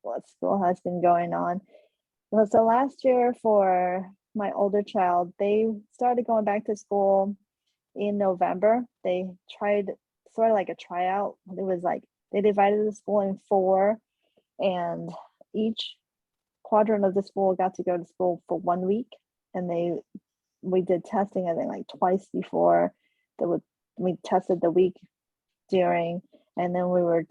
what school has been going on. Well, so last year for my older child, they started going back to school in November. They tried sort of like a tryout. It was like they divided the school in 4, and each quadrant of the school got to go to school for 1 week, and we did testing I think like twice before. We tested the week during, and then we were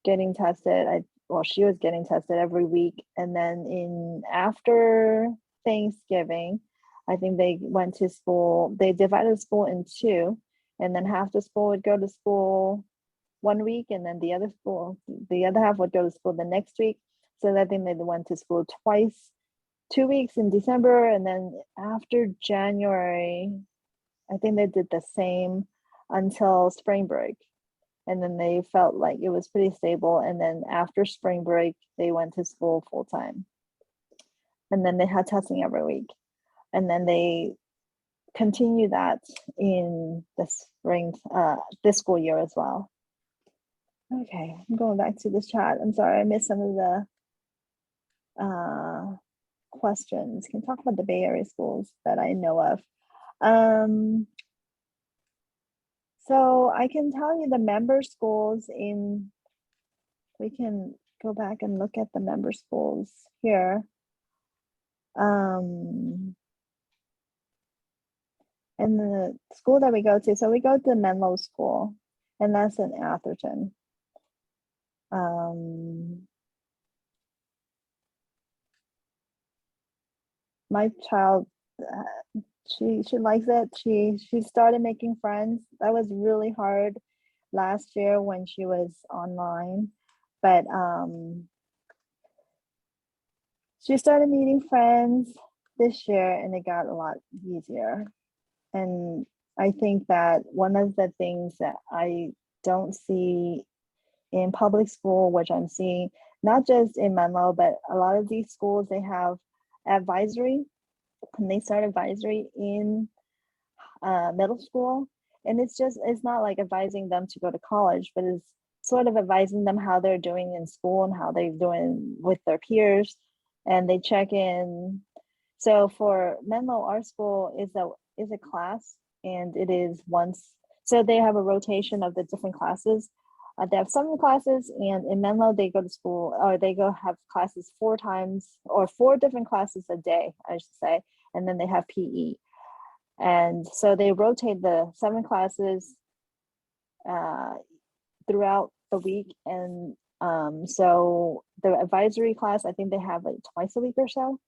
getting tested. She was getting tested every week, and then in after Thanksgiving, I think they went to school. They divided school in 2, and then half the school would go to school 1 week, and then the other half would go to school the next week. So I think they went to school twice, 2 weeks in December, and then after January, I think they did the same until spring break. And then they felt like it was pretty stable. And then after spring break, they went to school full time. And then they had testing every week. And then they continue that in the spring, this school year as well. Okay, I'm going back to this chat. I'm sorry, I missed some of the questions. Can talk about the Bay Area schools that I know of. So I can tell you the member schools we can go back and look at the member schools here. And the school that we go to, so we go to Menlo School, and that's in Atherton. My child, she likes it. She started making friends. That was really hard last year when she was online, but she started meeting friends this year, and it got a lot easier. And I think that one of the things that I don't see in public school, which I'm seeing not just in Menlo, but a lot of these schools, they have advisory, and they start advisory in middle school. And it's not like advising them to go to college, but it's sort of advising them how they're doing in school and how they're doing with their peers. And they check in So for Menlo, our school is a class, and it is once. So they have a rotation of the different classes. They have some classes, and in Menlo they go to school, or they go have classes 4 times, or 4 different classes a day, I should say, and then they have PE. And so they rotate the 7 classes throughout the week. And so the advisory class, I think they have like twice a week or so.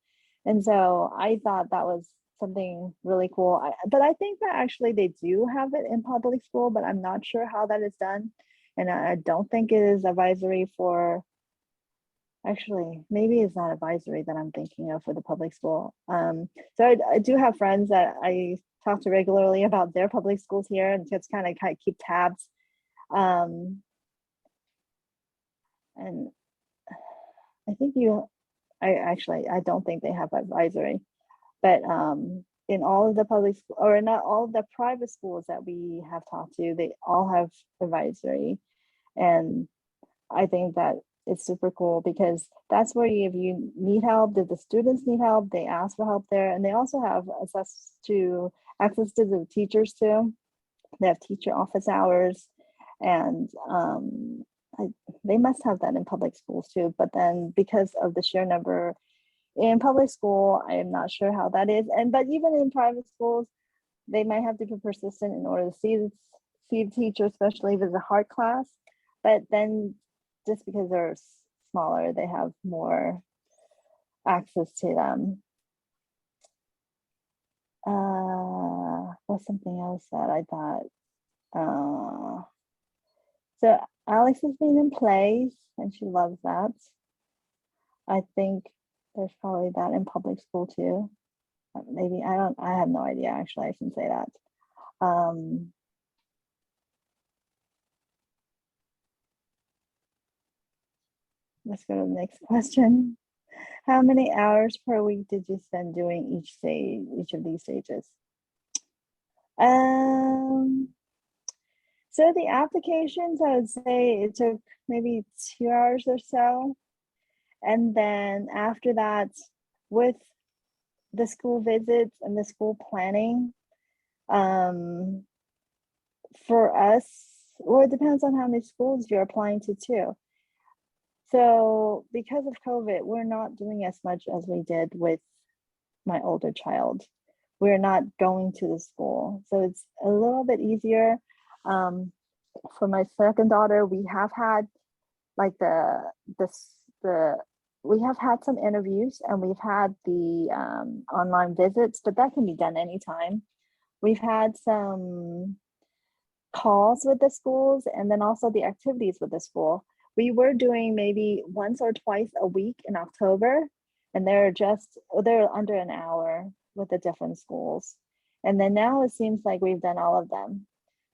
And so I thought that was something really cool. But I think that actually they do have it in public school, but I'm not sure how that is done. And I don't think it is advisory for, actually, maybe it's not advisory that I'm thinking of for the public school. So I do have friends that I talk to regularly about their public schools here, and just kind of keep tabs. And I think I don't think they have advisory, but in all of the public school, or not all of the private schools that we have talked to, they all have advisory. And I think that it's super cool, because that's where if you need help, if the students need help, they ask for help there. And they also have access to the teachers too. They have teacher office hours, and they must have that in public schools too. But then because of the sheer number in public school, I am not sure how that is. But even in private schools, they might have to be persistent in order to see the teacher, especially if it's a hard class. But then just because they're smaller, they have more access to them. What's something else that I thought? So Alex has been in plays, and she loves that. I think there's probably that in public school too. Maybe, I have no idea, actually. I shouldn't say that. Let's go to the next question. How many hours per week did you spend doing each of these stages? So the applications, I would say it took maybe 2 hours or so. And then after that, with the school visits and the school planning, for us, well, it depends on how many schools you're applying to too. So because of COVID, we're not doing as much as we did with my older child. We're not going to the school. So it's a little bit easier. For my second daughter, we have had like we have had some interviews, and we've had the online visits, but that can be done anytime. We've had some calls with the schools, and then also the activities with the school. We were doing maybe once or twice a week in October, and they're under an hour with the different schools. And then now it seems like we've done all of them.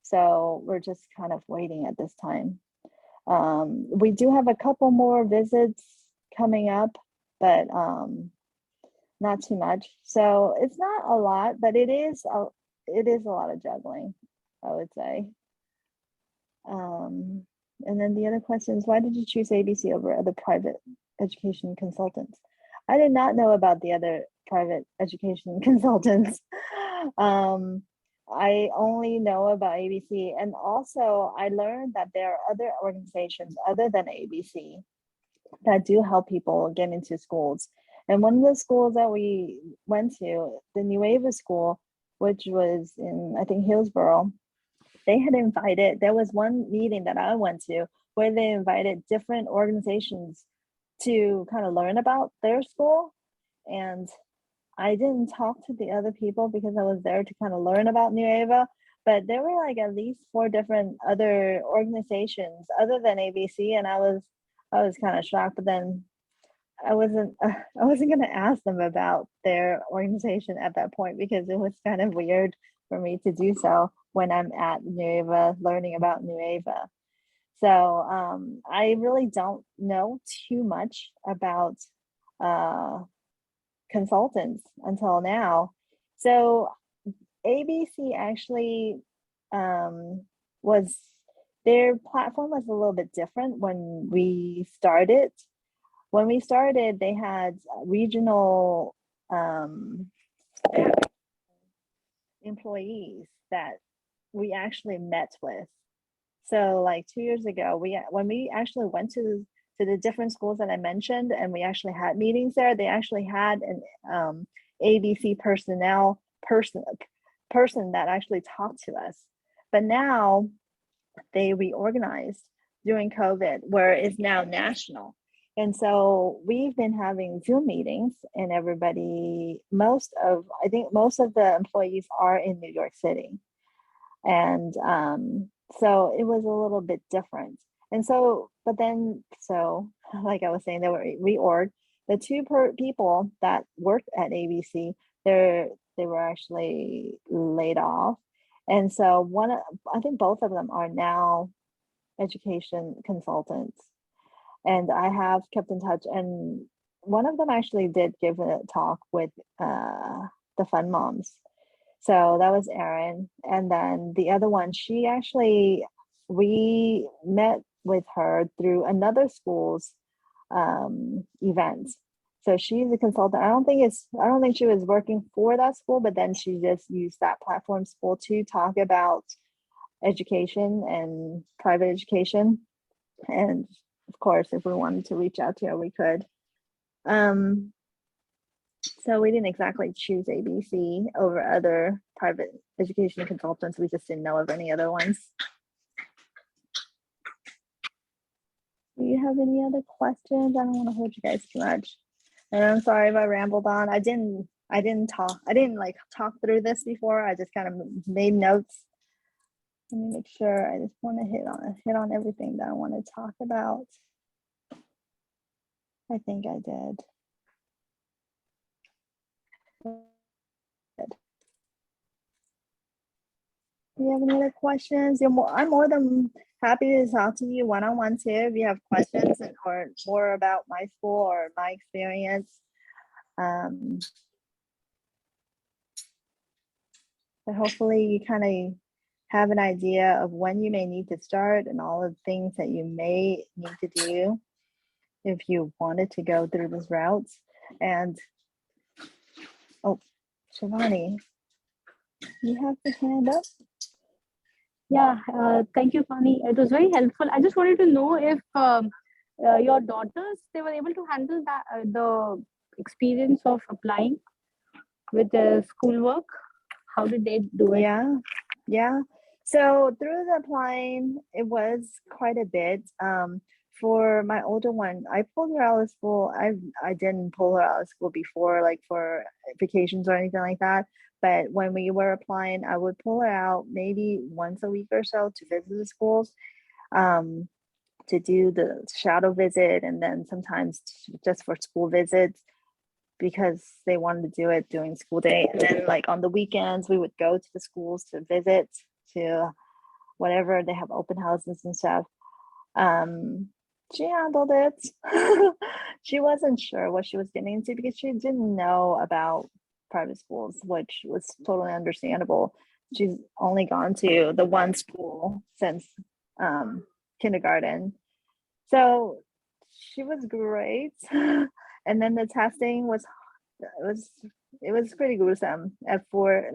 So we're just kind of waiting at this time. We do have a couple more visits coming up, but not too much. So it's not a lot, but it is a lot of juggling, I would say. And then the other question is, why did you choose ABC over other private education consultants? I did not know about the other private education consultants. I only know about ABC, and also I learned that there are other organizations other than ABC that do help people get into schools. And one of the schools that we went to, the Nueva School, which was in, I think, Hillsborough, they had invited, there was one meeting that I went to where they invited different organizations to kind of learn about their school. And I didn't talk to the other people because I was there to kind of learn about Nueva, but there were like at least 4 different other organizations other than ABC, and I was kind of shocked. But then I wasn't going to ask them about their organization at that point, because it was kind of weird for me to do so when I'm at Nueva learning about Nueva. So I really don't know too much about consultants until now. So ABC actually was, their platform was a little bit different when we started. When we started, they had regional they have employees that we actually met with. So like 2 years ago, when we actually went to the different schools that I mentioned, and we actually had meetings there, they actually had an ABC personnel person that actually talked to us. But now they reorganized during COVID, where it's now national. And so we've been having Zoom meetings, and I think most of the employees are in New York City. And so it was a little bit different. And so, like I was saying, they were reorg. The two people that worked at ABC, they were actually laid off. And so I think both of them are now education consultants. And I have kept in touch. And one of them actually did give a talk with the Fun Moms. So that was Erin. And then the other one, we met with her through another school's event. So she's a consultant. I don't think she was working for that school, but then she just used that platform school to talk about education and private education. And of course, if we wanted to reach out to her, we could. So we didn't exactly choose ABC over other private education consultants. We just didn't know of any other ones. Do you have any other questions? I don't want to hold you guys too much. And I'm sorry if I rambled on. I didn't talk through this before. I just kind of made notes. Let me make sure. I just want to hit on everything that I want to talk about. I think I did. Do you have any other questions? I'm more than happy to talk to you one-on-one too if you have questions or more about my school or my experience. But hopefully you kind of have an idea of when you may need to start and all of the things that you may need to do if you wanted to go through this route. And oh, Shivani, you have the hand up. Yeah, thank you, Connie. It was very helpful. I just wanted to know if your daughters, they were able to handle that the experience of applying with the schoolwork. How did they do it? Yeah. So through the applying, it was quite a bit. For my older one, I pulled her out of school. I didn't pull her out of school before, like for vacations or anything like that. But when we were applying, I would pull her out maybe once a week or so to visit the schools, to do the shadow visit, and then sometimes just for school visits because they wanted to do it during school day. And then like on the weekends, we would go to the schools to visit, to whatever they have open houses and stuff. She handled it. She wasn't sure what she was getting into because she didn't know about private schools, which was totally understandable. She's only gone to the one school since kindergarten. So she was great. And then the testing was pretty gruesome for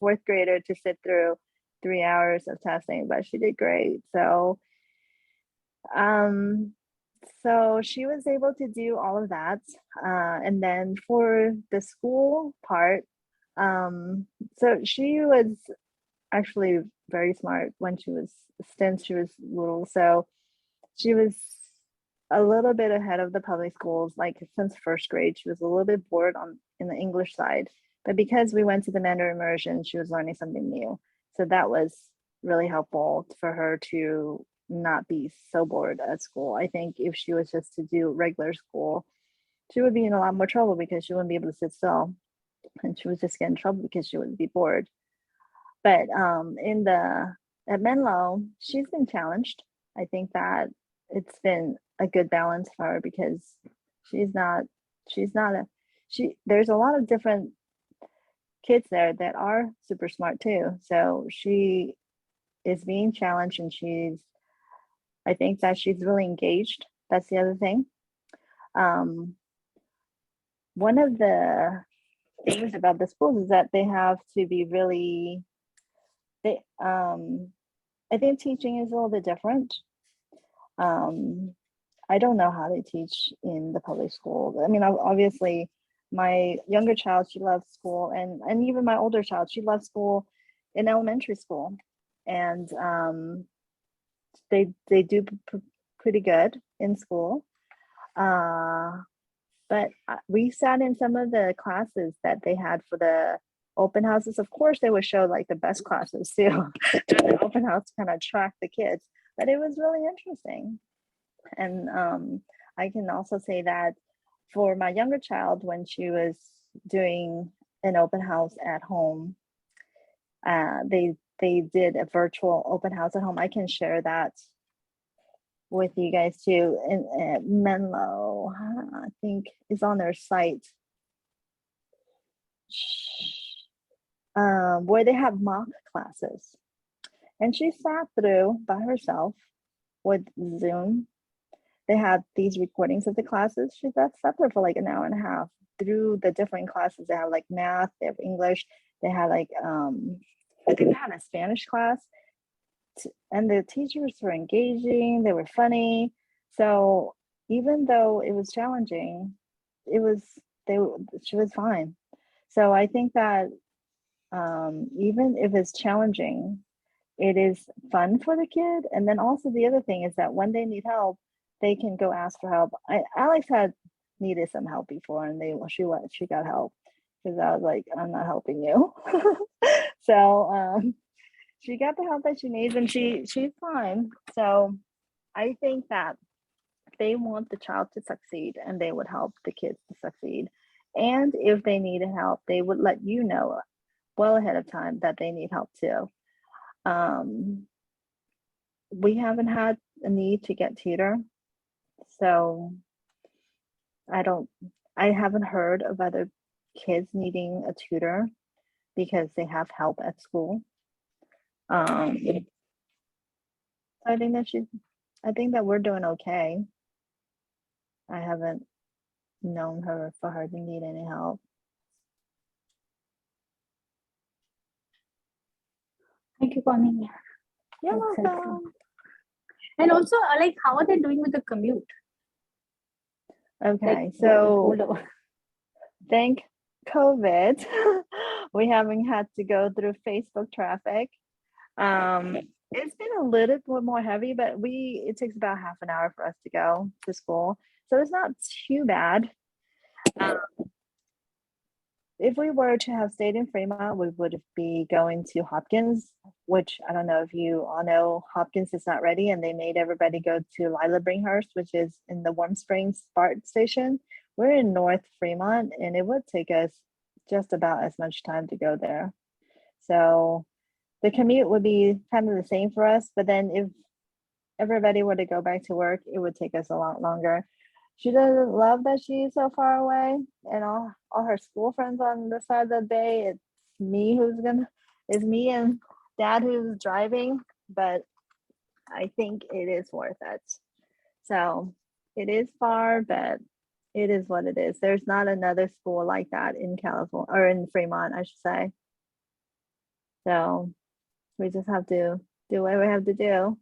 fourth grader to sit through 3 hours of testing, but she did great. So she was able to do all of that. And then for the school part, so she was actually very smart since she was little. So she was a little bit ahead of the public schools. Like since first grade, she was a little bit bored in the English side, but because we went to the Mandarin immersion, she was learning something new. So that was really helpful for her to not be so bored at school. I think if she was just to do regular school, she would be in a lot more trouble because she wouldn't be able to sit still, and she would just get in trouble because she would be bored. But at Menlo, she's been challenged. I think that it's been a good balance for her because there's a lot of different kids there that are super smart too. So she is being challenged, and I think that she's really engaged. That's the other thing. One of the things about the schools is that they have to be really, they I think teaching is a little bit different. I don't know how they teach in the public school. I mean, obviously, my younger child, she loves school, and even my older child, she loves school in elementary school, and they do pretty good in school. But we sat in some of the classes that they had for the open houses. Of course, they would show like the best classes too. The open house to kind of track the kids, but it was really interesting. And I can also say that for my younger child, when she was doing an open house at home, they did a virtual open house at home. I can share that with you guys too. In Menlo, I think is on their site, where they have mock classes, and she sat through by herself with Zoom. They had these recordings of the classes. She sat there for like an hour and a half through the different classes. They have like math, they have English, they had like I think they had a Spanish class, and the teachers were engaging, they were funny. So even though it was challenging, it was she was fine. So I think that even if it's challenging, it is fun for the kid. And then also the other thing is that when they need help, they can go ask for help. Alex had needed some help before, and she got help, because I was like, I'm not helping you. So she got the help that she needs, and she's fine. So I think that they want the child to succeed, and they would help the kids to succeed. And if they needed help, they would let you know well ahead of time that they need help too. We haven't had a need to get tutor, so I haven't heard of other kids needing a tutor because they have help at school. I think that we're doing okay. I haven't known for her to need any help. Thank you, Connie. You're That's helpful. welcome. And also, like, how are they doing with the commute? Okay, Like, so older. thank COVID, we haven't had to go through Facebook traffic. It's been a little bit more heavy, but it takes about half an hour for us to go to school, so it's not too bad. If we were to have stayed in Fremont, we would be going to Hopkins, which I don't know if you all know, Hopkins is not ready, and they made everybody go to Lila Bringhurst, which is in the Warm Springs BART station. We're in North Fremont, and it would take us just about as much time to go there. So the commute would be kind of the same for us, but then if everybody were to go back to work, it would take us a lot longer. She doesn't love that she's so far away, and all her school friends on the side of the bay. It's me and dad who's driving, but I think it is worth it. So it is far, but it is what it is. There's not another school like that in California, or in Fremont, I should say. So we just have to do what we have to do.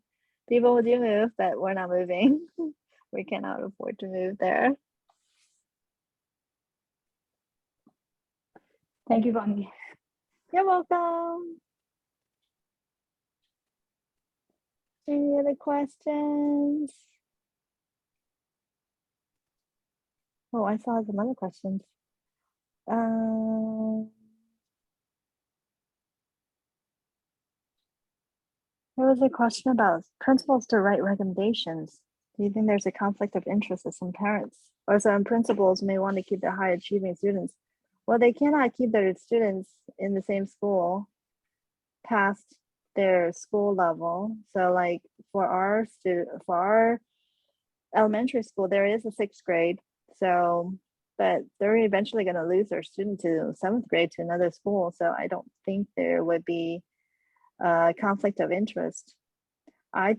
People do move, but we're not moving. We cannot afford to move there. Thank you, Connie. You're welcome. Any other questions? Oh, I saw some other questions. There was a question about principals to write recommendations. Do you think there's a conflict of interest with some parents or some principals may want to keep their high achieving students? Well, they cannot keep their students in the same school past their school level. So like for our elementary school, there is a 6th grade. So, but they're eventually going to lose their student to 7th grade to another school. So I don't think there would be a conflict of interest. I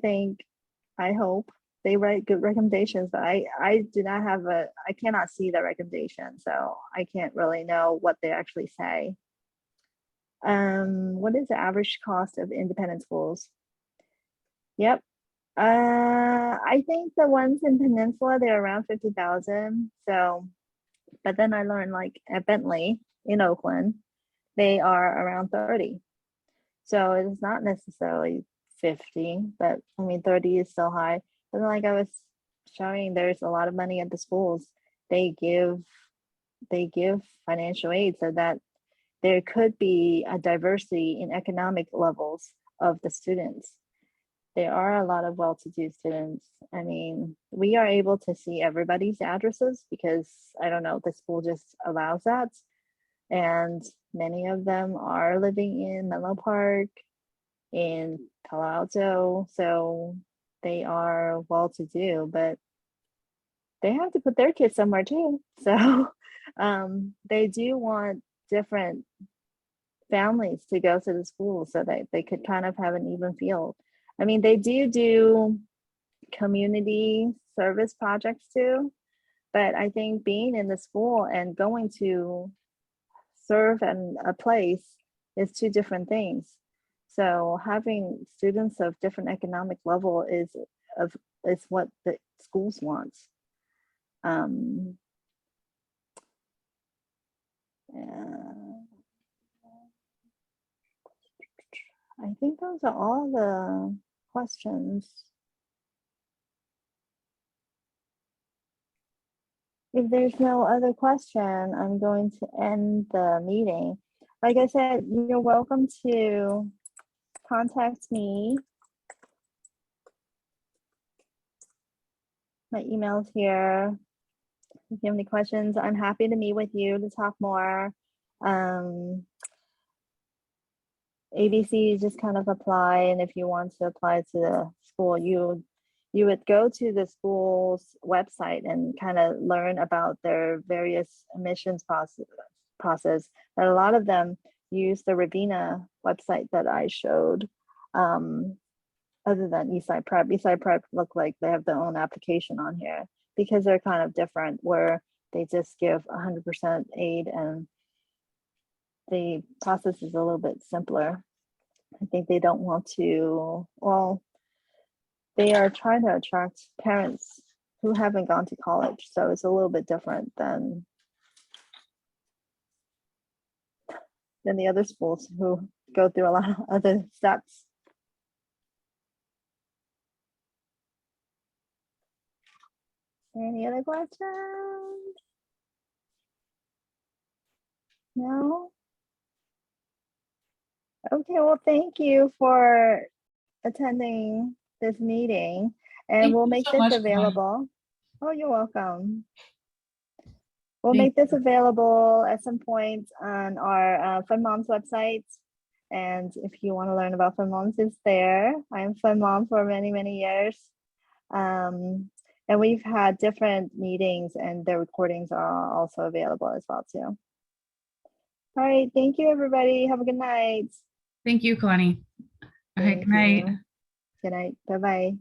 hope they write good recommendations, but I do not have I cannot see the recommendation, so I can't really know what they actually say. What is the average cost of independent schools? Yep. I think the ones in Peninsula, they're around 50,000. So, but then I learned like at Bentley in Oakland, they are around 30. So it's not necessarily 50, but I mean 30 is still high. But like I was showing, there's a lot of money at the schools. They give financial aid so that there could be a diversity in economic levels of the students. There are a lot of well-to-do students. I mean, we are able to see everybody's addresses because I don't know, the school just allows that. And many of them are living in Menlo Park, in Palo Alto, so they are well-to-do, but they have to put their kids somewhere too. So they do want different families to go to the school so that they could kind of have an even field. I mean, they do community service projects too, but I think being in the school and going to serve in a place is two different things. So having students of different economic level is what the schools want. I think those are all the questions. If there's no other question, I'm going to end the meeting. Like I said, you're welcome to contact me. My email's here. If you have any questions, I'm happy to meet with you to talk more. ABC, you just kind of apply, and if you want to apply to the school, you would go to the school's website and kind of learn about their various admissions process. But a lot of them use the Robina website that I showed. Other than Eastside Prep look like they have their own application on here because they're kind of different, where they just give 100% aid and the process is a little bit simpler. I think they don't want to, well, they are trying to attract parents who haven't gone to college. So it's a little bit different than the other schools who go through a lot of other steps. Any other questions? No? Okay, well, thank you for attending this meeting, and Thank we'll you make so this much, available. Oh, you're welcome. We'll Thank make this available at some point on our Fun Moms website. And if you want to learn about Fun Moms, it's there. I'm Fun Mom for many, many years. And we've had different meetings and the recordings are also available as well too. All right, thank you everybody. Have a good night. Thank you, Connie. All right, Thank good night. you. Good night. Bye-bye.